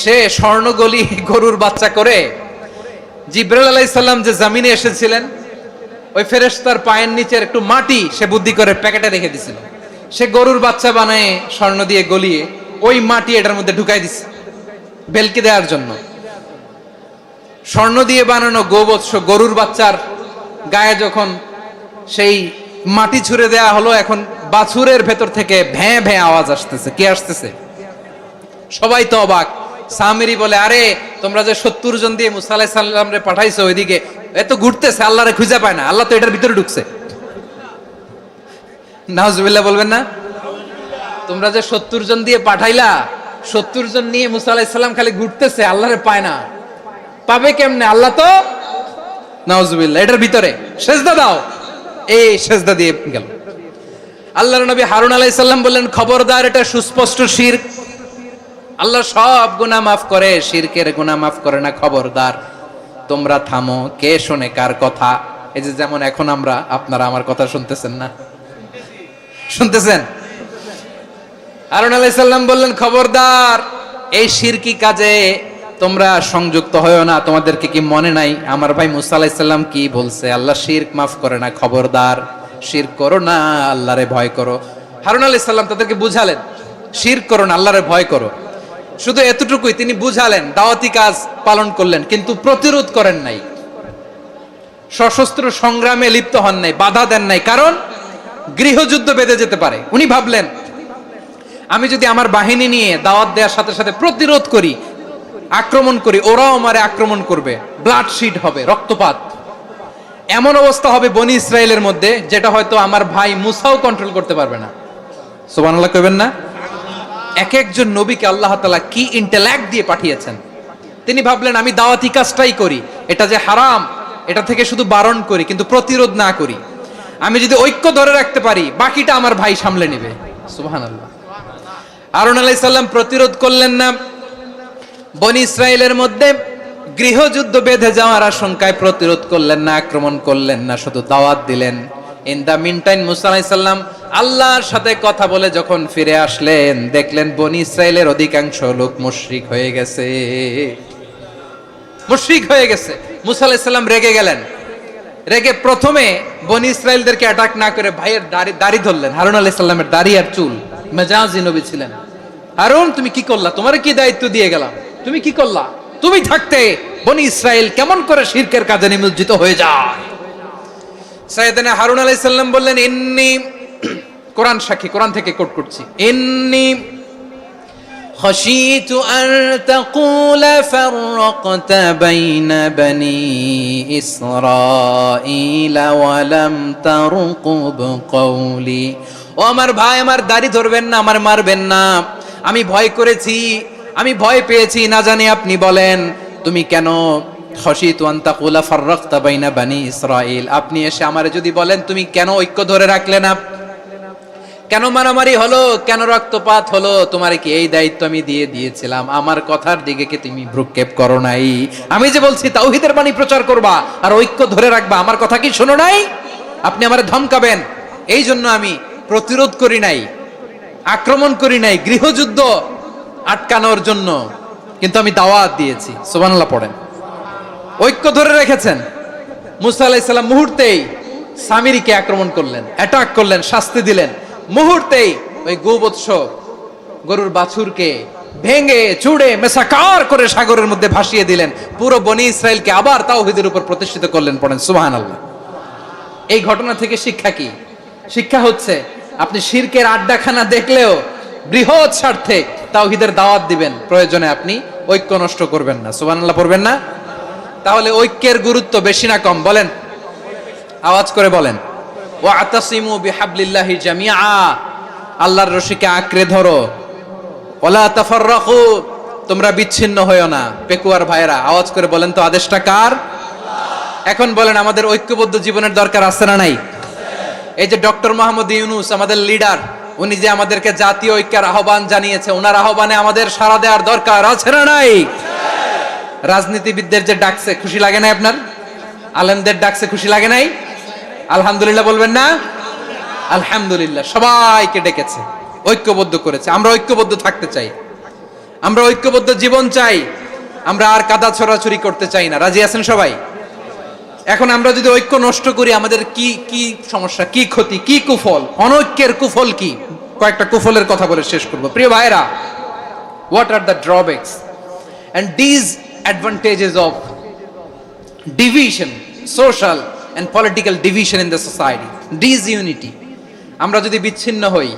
সে স্বর্ণ গলি গরুর বাচ্চা করে, জিবরাইল আলাইহিস সালাম যে জমিনে এসেছিলেন, ওই ফেরেশতার পায়ের নিচের একটু মাটি সে বুদ্ধি করে প্যাকেটে রেখে দিছিল। সে গরুর বাচ্চা বানায় স্বর্ণ দিয়ে গলিয়ে ওই মাটি এটার মধ্যে ঢুকাই দিছে বেলকে দেওয়ার জন্য। স্বর্ণ দিয়ে বানানো গোবৎস গরুর বাচ্চার গায়ে যখন সেই মাটি ছুঁড়ে দেয়া হলো, এখন বাছুরের ভেতর থেকে ভ্যাঁ ভ্যাঁ আওয়াজ আসতেছে। কে আসতেছে? সবাই তো অবাক। সামিরি বলে, আরে তোমরা যে 70 জন দিয়ে মুসা আলাইহিস সালাম রে পাঠাইছো, ওইদিকে এত ঘুরতেছে, আল্লাহরে খুঁজে পায় না, আল্লাহ তো এটার ভিতরে ঢুকছে। নাউজুবিল্লাহ বলবেন না? তোমরা যে 70 জন দিয়ে পাঠাইলা, 70 জন নিয়ে মুসা আলাইহিস সালাম খালি ঘুরতেছে, আল্লাহরে পায় না। পাবে কেমনে? আল্লাহ তো, নাউজুবিল্লাহ, এটার ভিতরে সেজদা দাও। এই সেজদা দিয়ে গেল। আল্লাহর নবী হারুন আলাইহিস সালাম বললেন, খবরদার, এটা সুস্পষ্ট শিরক। আল্লাহ সব গুনাহ মাফ করে, শিরকের গুনাহ মাফ করে না, খবরদার তোমরা থামো। কে শোনে কার কথা? এই যে যেমন এখন আমরা, আপনারা আমার কথা শুনতেছেন না? শুনতেছেন? হারুন আলাইহিস সালাম বললেন, খবরদার, এই শিরকি কাজে তোমরা সংযুক্ত হয়ো না। তোমাদেরকে কি মনে নাই আমার ভাই মুসা আলাইহিস সালাম কি বলছে? আল্লাহ শিরক মাফ করে না, খবরদার শিরক করো না, আল্লাহরে ভয় করো। হারুন আলাইহিস সালাম তাদেরকে বুঝালেন, শিরক করো না, আল্লাহরে ভয় করো। শুধু এতটুকুই তিনি বুঝালেন, দাওয়াতি কাজ পালন করলেন, কিন্তু প্রতিরোধ করেন নাই, সশস্ত্র সংগ্রামে লিপ্ত হন নাই, বাধা দেন নাই, কারণ গৃহযুদ্ধ বেঁধে যেতে পারে। উনি ভাবলেন, আমি যদি আমার বাহিনী নিয়ে দাওয়াত দেওয়ার সাথে সাথে প্রতিরোধ করি, আক্রমণ করি, ওরাও আমারে আক্রমণ করবে, ব্লাডশিট হবে, রক্তপাত, এমন অবস্থা হবে বনি ইসরায়েলের মধ্যে যেটা হয়তো আমার ভাই মুসাও কন্ট্রোল করতে পারবে না। সুবহানাল্লাহ কইবেন না? এক একজন নবীকে আল্লাহ তাআলা কি ইন্টেলেক্ট দিয়ে পাঠিয়েছেন। তিনি ভাবলেন, আমি দাওয়াতি কাজটাই করি, এটা যে হারাম এটা থেকে শুধু বারণ করি, কিন্তু প্রতিরোধ না করি। আমি যদি ঐক্য ধরে রাখতে পারি, বাকিটা আমার ভাই সামলে নেবে। সুবহানাল্লাহ। হারুন আলাইহিস সালাম প্রতিরোধ করলেন না, বনি ইসরায়েলের মধ্যে গৃহযুদ্ধ বেঁধে যাওয়ার আশঙ্কায় প্রতিরোধ করলেন না, আক্রমণ করলেন না, শুধু দাওয়াত দিলেন। ইন দা মিন টাইম মুসা আলাইহিস সালাম আল্লাহর সাথে কথা বলে যখন ফিরে আসলেন, দেখলেন বনি ইসরায়েলের অধিকাংশ লোক মুশরিক হয়ে গেছে। মুশরিক হয়ে গেছে। মুসা আলাইহিস সালাম রেগে গেলেন। রেগে প্রথমে বনি ইসরায়েলদেরকে অ্যাটাক না করে ভাইয়ের দাড়ি ধরলেন। হারুন আলাইহিস সালামের দাড়ি আর চুল, মেজাজি নবী ছিলেন, হারুন তুমি কি করলা, তোমার কি দায়িত্ব দিয়ে গেলাম, তুমি কি করলা, তুমি থাকতে বনি ইসরাইল কেমন করে শিরকের কাজে নিমজ্জিত হয়ে যায়। সাইয়েদনা হারুন আলাইহিস সালাম বললেন, ইন্নী, কোরআন সাক্ষী, কোরআন থেকে কোট করছি, ইন্নী খাশিতু আন তাকুলা ফাররাকতা বাইনা বনি ইসরাঈলা ওয়া লাম তারকুব কওলি। ও আমার ভাই, আমার দাড়ি ধরবেন না, আমার মারবেন না, আমি ভয় করেছি, আমি ভয় পেয়েছি, না জানি আপনি বলেন তুমি কেন খাশিতু আন তাকুলা ফাররাকতা বাইনা বনি ইসরাঈল, আপনি এসে আমারে যদি বলেন তুমি কেন ঐক্য ধরে রাখলে না, কেন মারামারি হলো, কেন রক্তপাত হলো, তোমার কি এই দায়িত্ব আমি দিয়ে দিয়েছিলাম, আমার কথার দিকে কি তুমি ভ্রুক্ষেপ করো নাই? আমি যে বলছি তাওহীদের বাণী প্রচার করবা আর ঐক্য ধরে রাখবা, আমার কথা কি শোনো নাই? আপনি আমারে ধমকাবেন, এই জন্য আমি প্রতিরোধ করি নাই, আক্রমণ করি নাই, গৃহযুদ্ধ আটকানোর জন্য কিন্তু আমি দাওয়াত দিয়েছি। সুবহানাল্লাহ পড়েন। ঐক্য ধরে রেখেছেন। মুসা আলাইহিস সালাম মুহূর্তেই সামিরীকে আক্রমণ করলেন, অ্যাটাক করলেন, শাস্তি দিলেন, মুহূর্তেই ওই গোবৎস গরুর বাছুরকে ভেঙে চুড়ে মেসাকার করে সাগরের মধ্যে ভাসিয়ে দিলেন, পুরো বনি ইসরায়েলকে আবার তাওহীদের উপর প্রতিষ্ঠিত করলেন। পড়েন সুবহানাল্লাহ। এই ঘটনা থেকে শিক্ষা কি? শিক্ষা হচ্ছে আপনি শিরকের আড্ডাখানা দেখলেও বৃহৎ স্বার্থে তাওহীদের দাওয়াত দিবেন, প্রয়োজনে আপনি ঐক্য নষ্ট করবেন না। সুবহানাল্লাহ পড়বেন না? তাহলে ঐক্যের গুরুত্ব বেশি না কম? বলেন, আওয়াজ করে বলেন। ওয়াতাসিমু বিহাবলিল্লাহি জামিআ, আল্লাহর রশিকে আঁকড়ে ধরো, ওয়ালা তাফাররাকু, তোমরা বিচ্ছিন্ন হয়ো না। পেকুয়ার ভাইরা আওয়াজ করে বলেন তো, আদেশটা কার? এখন বলেন, আমাদের ঐক্যবদ্ধ জীবনের দরকার আছে না নাই? এই যে ডক্টর মোহাম্মদ ইউনূস আমাদের লিডার, উনি যে আমাদেরকে জাতীয় ঐক্যের আহ্বান জানিয়েছে, ওনার আহ্বানে আমাদের সাড়া দেওয়ার দরকার আছে না নাই? রাজনীতিবিদদের যে ডাকছে, খুশি লাগে না আপনার? আলেমদের ডাকছে, খুশি লাগে নাই? আলহামদুলিল্লাহ বলবেন না? আলহামদুলিল্লাহ, সবাইকে ডেকেছে, ঐক্যবদ্ধ করেছে। আমরা ঐক্যবদ্ধ থাকতে চাই, আমরা ঐক্যবদ্ধ জীবন চাই, আমরা আর কাদা ছড়াছড়ি করতে চাই না। রাজি আছেন সবাই? এখন আমরা যদি ঐক্য নষ্ট করি, আমাদের কি কি সমস্যা, কি ক্ষতি, কি কুফল? অনৈক্যের কুফল কি? কয়েকটা কুফলের কথা বলে শেষ করব। প্রিয় ভাইরা, what are the drawbacks and disadvantages of division, social and political division in the society, disunity? আমরা যদি বিচ্ছিন্ন হই,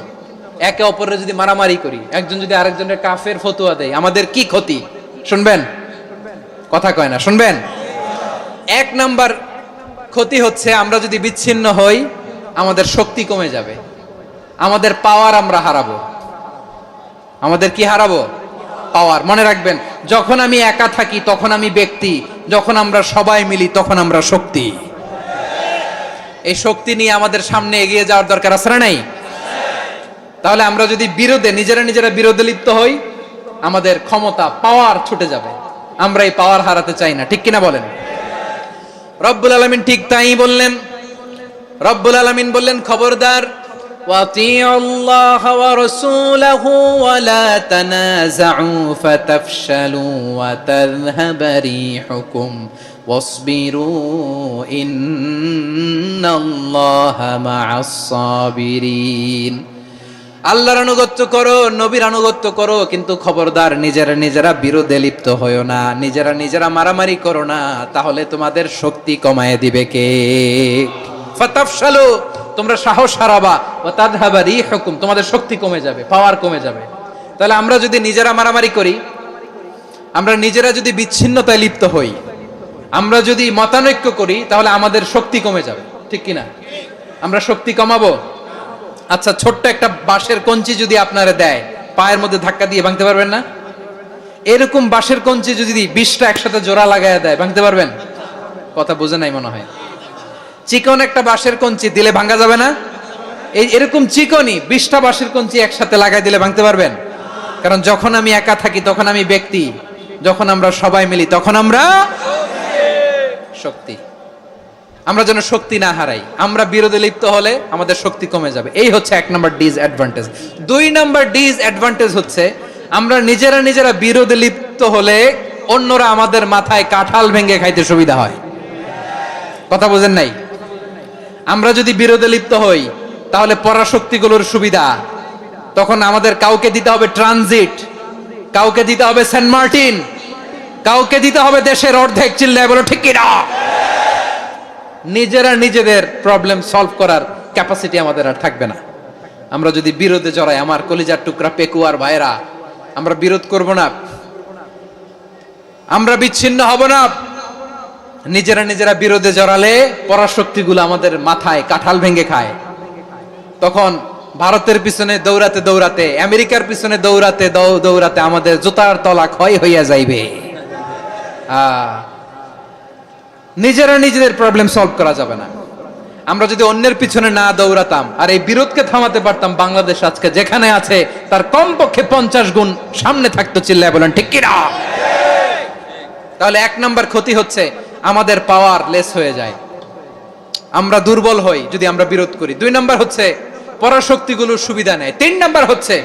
একে অপরের যদি মারামারি করি, একজন যদি আরেকজনের কাফের ফতোয়া দেয়, আমাদের কি ক্ষতি? শুনবেন? কথা কয় না, শুনবেন? এক নাম্বার ক্ষতি হচ্ছে, আমরা যদি বিচ্ছিন্ন হই, আমাদের শক্তি কমে যাবে, আমাদের পাওয়ার আমরা হারাবো। আমাদের কি হারাবো? পাওয়ার। মনে রাখবেন, যখন আমি একা থাকি তখন আমি ব্যক্তি, যখন আমরা সবাই মিলি তখন আমরা শক্তি। এই শক্তি নিয়ে আমাদের সামনে এগিয়ে যাওয়ার দরকার আছে না নাই? তাহলে আমরা যদি নিজেরা বিরোধে লিপ্ত হই, আমাদের ক্ষমতা, পাওয়ার ছুটে যাবে। আমরা এই পাওয়ার হারাতে চাই না, ঠিক কিনা বলেন? রব্বুল আলামিন ঠিক তাই বললেন। রব্বুল আলামিন বললেন, খবরদার, وَأَطِيعُوا اللَّهَ وَرَسُولَهُ وَلَا تَنَازَعُوا فَتَفْشَلُوا وَتَذْهَبَ رِيحُكُمْ وَاصْبِرُوا إِنَّ اللَّهَ مَعَ الصَّابِرِينَ। আল্লাহর আনুগত্য করো, নবীর আনুগত্য করো, কিন্তু খবরদার নিজেরা বিরোধে লিপ্ত হয়ো না, নিজেরা মারামারি করো না, তাহলে তোমাদের শক্তি কমায় দিবে কে? ফাতাফশালু, তোমরা সাহস হারাবা, ওয়া তাযহাবা রিহুকুম, তোমাদের শক্তি কমে যাবে, পাওয়ার কমে যাবে। তাহলে আমরা যদি নিজেরা মারামারি করি, আমরা নিজেরা যদি বিচ্ছিন্নতায় লিপ্ত হই, আমরা যদি মতানৈক্য করি, তাহলে আমাদের শক্তি কমে যাবে, ঠিক কিনা? আমরা শক্তি কমাবো। আচ্ছা, ছোট্ট একটা বাঁশের কঞ্চি যদি আপনারে দেয়, পায়ের মধ্যে ধাক্কা দিয়ে ভাঙতে পারবেন না? এরকম বাঁশের কঞ্চি যদি 20টা একসাথে জোড়া লাগায় দেয়, ভাঙতে পারবেন? কথা বুঝে নাই মনে হয়। চিকন একটা বাঁশের কঞ্চি দিলে ভাঙা যাবে না? এরকম চিকনই 20টা বাঁশের কঞ্চি একসাথে লাগাই দিলে ভাঙতে পারবেন? কারণ যখন আমি একা থাকি তখন আমি ব্যক্তি, যখন আমরা সবাই মিলি তখন আমরা শক্তি। আমরা যেন শক্তি না হারাই। আমরা বিরোধে লিপ্ত হলে আমাদের শক্তি কমে যাবে। এই হচ্ছে 1 নম্বর ডিসঅ্যাডভান্টেজ। 2 নম্বর ডিসঅ্যাডভান্টেজ হচ্ছে, আমরা নিজেরা বিরোধে লিপ্ত হলে অন্যরা আমাদের মাথায় কাঁঠাল ভেঙে খাইতে সুবিধা হয়। কথা বোঝেন নাই? আমরা যদি বিরোধে লিপ্ত হই, তাহলে পরাশক্তিগুলোর সুবিধা তখন আমাদের কাউকে দিতে হবে ট্রানজিট, কাউকে দিতে হবে সেন্ট মার্টিন, কাউকে দিতে হবে দেশের অর্ধেক। চিল্লায় বলো ঠিক কিনা? নিজেরা নিজেদের প্রবলেম সলভ করার ক্যাপাসিটি আমাদের আর থাকবে না। আমরা যদি বিরোধে জড়াই, আমার কলিজার টুকরা পেকুয়ার ভাইরা, আমরা বিরোধ করব না, আমরা বিচ্ছিন্ন হব না। নিজেরা নিজেরা বিরোধে জড়ালে পরাশক্তিগুলো আমাদের মাথায় কাঁঠাল ভেঙে খায়। তখন ভারতের পিছনে দৌড়াতে দৌড়াতে, আমেরিকার পিছনে দৌড়াতে দৌড়াতে আমাদের জুতার তলা ক্ষয় হইয়া যাইবে। নিজেরা নিজেদের প্রবলেম সলভ করা যাবে না। আমরা যদি অন্যের পিছনে না দৌড়াতাম আর এই বিরোধকে থামাতে পারতাম, বাংলাদেশ আজকে যেখানে আছে তার কমপক্ষে 50 গুণ সামনে থাকতো। চিল্লায় বলেন ঠিক কিনা? তাহলে 1 নাম্বার ক্ষতি হচ্ছে আমাদের পাওয়ার লেস হয়ে যায়, আমরা দুর্বল হই যদি আমরা বিরোধ করি। 2 নাম্বার হচ্ছে পরাশক্তিগুলোর সুবিধা নেয়। 3 নাম্বার হচ্ছে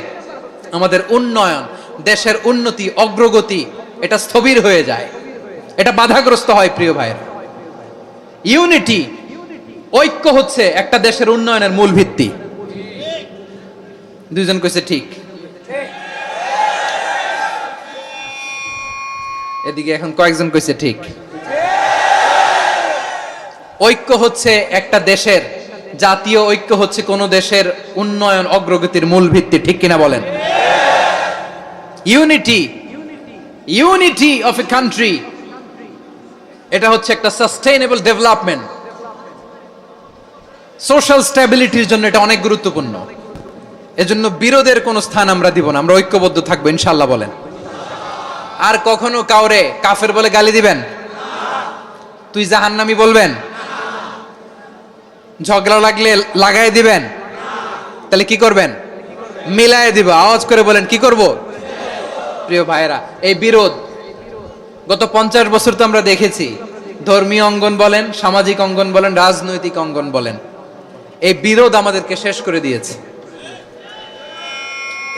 আমাদের উন্নয়ন, দেশের উন্নতি, অগ্রগতি এটা স্থবির হয়ে যায়, এটা বাধাগ্রস্ত হয়। প্রিয় ভাইরা, ইউনিটি, ঐক্য হচ্ছে একটা দেশের উন্নয়নের মূল ভিত্তি। 2 জন কইছে ঠিক। এদিকে এখন কয়েকজন কইছে ঠিক। ঐক্য হচ্ছে একটা দেশের, জাতীয় ঐক্য হচ্ছে কোন দেশের উন্নয়ন অগ্রগতির মূল ভিত্তি। ঠিক কিনা বলেন? Unity, unity of a country, এটা হচ্ছে একটা সাস্টেইনেবল ডেভেলপমেন্ট, সোশ্যাল স্ট্যাবিলিটির জন্য এটা অনেক গুরুত্বপূর্ণ। এজন্য বিরোধের কোনো স্থান আমরা দিব না, আমরা ঐক্যবদ্ধ থাকবো ইনশাআল্লাহ। বলেন। আর কখনো কাউরে কাফের বলে গালি দিবেন? তুই জাহান্নামী বলবেন? ঝগড়া লাগলে লাগাই দিবেন? তাহলে কি করবেন? মিলায় দিব। আওয়াজ করে বলেন কি করব? প্রিয় ভাইরা, এই বিরোধ গত 50 বছর তো আমরা দেখেছি। ধর্মীয় অঙ্গন বলেন, সামাজিক অঙ্গন বলেন, রাজনৈতিক অঙ্গন বলেন, এই বিরোধ আমাদেরকে শেষ করে দিয়েছে।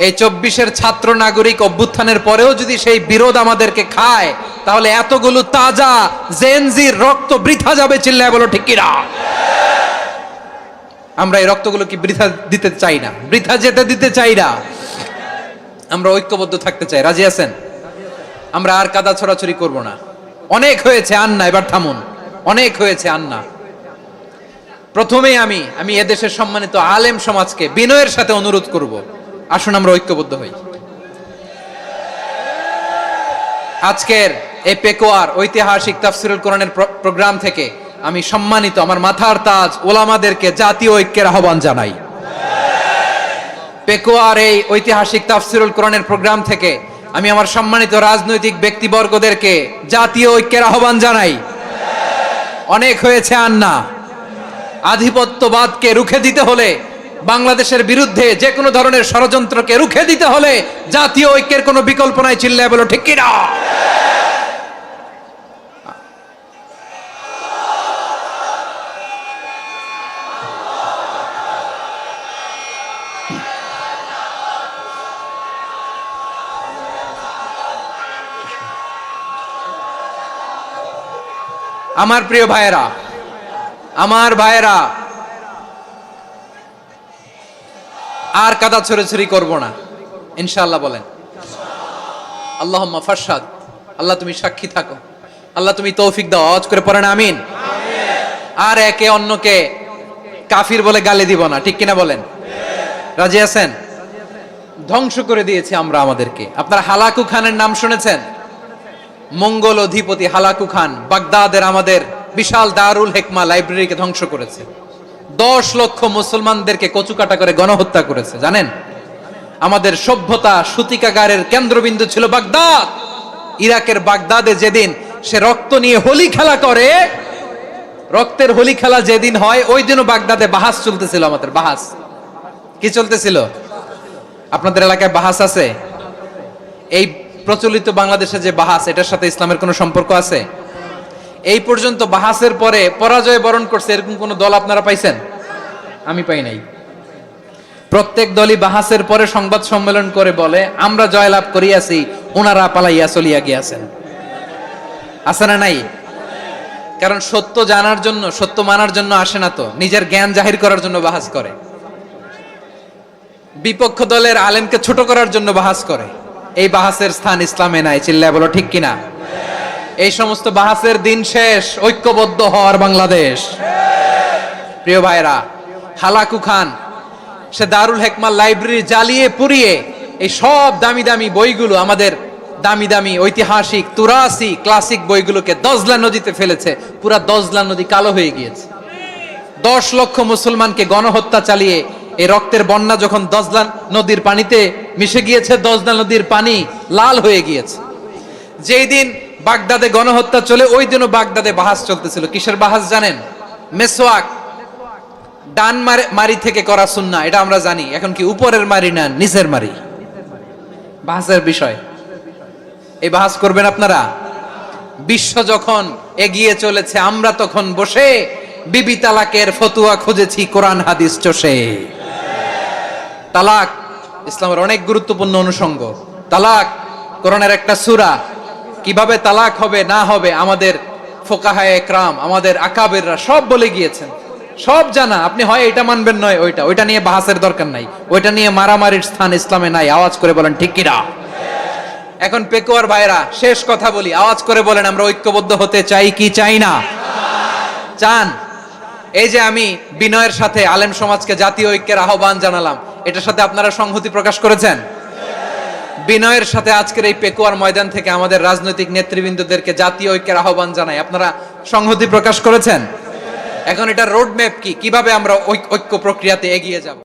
এই 24-এর ছাত্র নাগরিক অভ্যুত্থানের পরেও যদি সেই বিরোধ আমাদেরকে খায়, তাহলে এতগুলো তাজা জেনজির রক্ত বৃথা যাবে। চিল্লায় বলো ঠিক কিনা? আমরা এই রক্তগুলো কি বৃথা দিতে চাই না, বৃথা যেতে দিতে চাই না। আমরা ঐক্যবদ্ধ থাকতে চাই। রাজি আছেন? আমরা আর কাদা ছড়াছড়ি করব না। অনেক হয়েছে আন্না, এবার থামুন। অনেক হয়েছে আন্না। প্রথমেই আমি এদেশের সম্মানিত আলেম সমাজকে বিনয়ের সাথে অনুরোধ করব, আসুন আমরা ঐক্যবদ্ধ হই। আজকের এই পেকুয়ার ঐতিহাসিক তাফসীরুল কোরআনের প্রোগ্রাম থেকে আমি সম্মানিত আমার মাথার তাজ ওলামাদেরকে জাতীয় ঐক্যের আহ্বান জানাই। পেকুয়ার এই ঐতিহাসিক তাফসীরুল কোরআনের প্রোগ্রাম থেকে আমি আমার সম্মানিত রাজনৈতিক ব্যক্তিবর্গদেরকে জাতীয় ঐক্যের আহ্বান জানাই। অনেক হয়েছে আন্না। আধিপত্যবাদকে রুখে দিতে হলে, বাংলাদেশের বিরুদ্ধে যে কোনো ধরনের ষড়যন্ত্রকে রুখে দিতে হলে জাতীয় ঐক্যের কোনো বিকল্প নাই। চিল্লায় বলো ঠিক কিনা? আমার প্রিয় ভাইয়েরা, আমার ভাইয়েরা, আর কাদা ছড়াছড়ি করব না ইনশাআল্লাহ। বলেন আল্লাহুম্মা ফারশাদ। আল্লাহ তুমি সাক্ষী থাকো, আল্লাহ তুমি তৌফিক দাও। আওয়াজ করে পড়েন আমিন। আর একে অন্যকে কাফির বলে গালি দিব না। ঠিক কিনা বলেন? রাজি আছেন? ধ্বংস করে দিয়েছি আমরা আমাদেরকে। আপনারা হালাকু খানের নাম শুনেছেন? মঙ্গল অধিপতি হালাকু খান বাগদাদের আমাদের বিশাল দারুল হিকমা লাইব্রেরিকে ধ্বংস করেছে। 10 লক্ষ মুসলমানদেরকে কচুকাটা করে গণহত্যা করেছে। জানেন, আমাদের সভ্যতা সূতিকাগারের কেন্দ্রবিন্দু ছিল বাগদাদ। ইরাকের বাগদাদে যেদিন সে রক্ত নিয়ে হোলি খেলা করে, রক্তের হোলি খেলা যেদিন হয়, ওই দিনও বাগদাদে বাহাস চলতেছিল। আমাদের বাহাস কি চলতেছিল? আপনাদের এলাকায় বাহাস আছে? এই প্রচলিত বাংলাদেশে যে বাহাস, এটার সাথে ইসলামের কোনো সম্পর্ক আছে? এই পর্যন্ত বাহাসের পরে পরাজয় বরণ করছে এরকম কোন দল আপনারা পাইছেন? আমি পাই নাই। প্রত্যেক দলই বাহাসের পরে সংবাদ সম্মেলন করে বলে আমরা জয়লাভ করিয়াছি, ওনারা পালাইয়া চলিয়া গিয়াছেন। আছে না নাই? কারণ সত্য জানার জন্য, সত্য মানার জন্য আসে না তো, নিজের জ্ঞান জাহির করার জন্য বাহাস করে। বিপক্ষ দলের আলেমকে ছোট করার জন্য বাহাস করে। এই বাহাসের স্থান ইসলামে নাই, চিল্লায় বলো ঠিক কিনা। এই সমস্ত বাহাসের দিন শেষ, ঐক্যবদ্ধ হওয়ার বাংলাদেশ। প্রিয় ভাইরা, হালাকু খান সে দারুল হেকমার লাইব্রেরি জ্বালিয়ে পুড়িয়ে এই সব দামি দামি বইগুলো, আমাদের দামি দামি ঐতিহাসিক তুরাসি ক্লাসিক বইগুলোকে দজলা নদীতে ফেলেছে। পুরা দজলা নদী কালো হয়ে গিয়েছে। 10 লক্ষ মুসলমানকে গণহত্যা চালিয়ে এই রক্তের বন্যা যখন দজলা নদীর পানিতে মিশে গিয়েছে, দজলা নদীর পানি লাল হয়ে গিয়েছে। যেই দিন বাগদাদে গণহত্যা চলে, ওই দিনও বাগদাদে বাহাস চলতেছিল। কিসের বাহাস জানেন? মেসওয়াক, ডান মারি থেকে করা সুন্নাহ, এটা আমরা জানি। এখন কি উপরের মারি না নিচের মারি? বাহাসের বিষয়। এই বাহাস করবেন আপনারা। বিশ্ব যখন এগিয়ে চলেছে, আমরা তখন বসে বিবি তালাকের ফতুয়া খুঁজেছি কোরআন হাদিস চষে। তালাক ইসলামের অনেক গুরুত্বপূর্ণ অনুষঙ্গ। তালাক কোরআনের একটা সূরা। কিভাবে তালাক হবে না হবে আমাদের ফোকাহায়ে একরাম, আমাদের আকাবেররা সব বলে গিয়েছেন, সব জানা। আপনি হয় এটা মানবেন, নয় ওইটা নিয়ে বাহাসের দরকার নাই, ওইটা নিয়ে মারামারির স্থান ইসলামে নাই। আওয়াজ করে বলেন ঠিক কিনা। এখন পেকুয়ার ভাইরা, শেষ কথা বলি, আওয়াজ করে বলেন আমরা ঐক্যবদ্ধ হতে চাই কি চাই না? চান। এই যে আমি বিনয়ের সাথে আলেম সমাজকে জাতীয় ঐক্যের আহ্বান জানালাম, এটার সাথে আপনারা সংহতি প্রকাশ করেছেন? বিনয়ের সাথে আজকের এই পেকুয়ার ময়দান থেকে আমাদের রাজনৈতিক নেতৃবৃন্দদেরকে জাতীয় ঐক্যের আহ্বান জানাই, আপনারা সংহতি প্রকাশ করেছেন? এখন এটা রোড ম্যাপ কি, কিভাবে আমরা ঐক্য প্রক্রিয়াতে এগিয়ে যাব?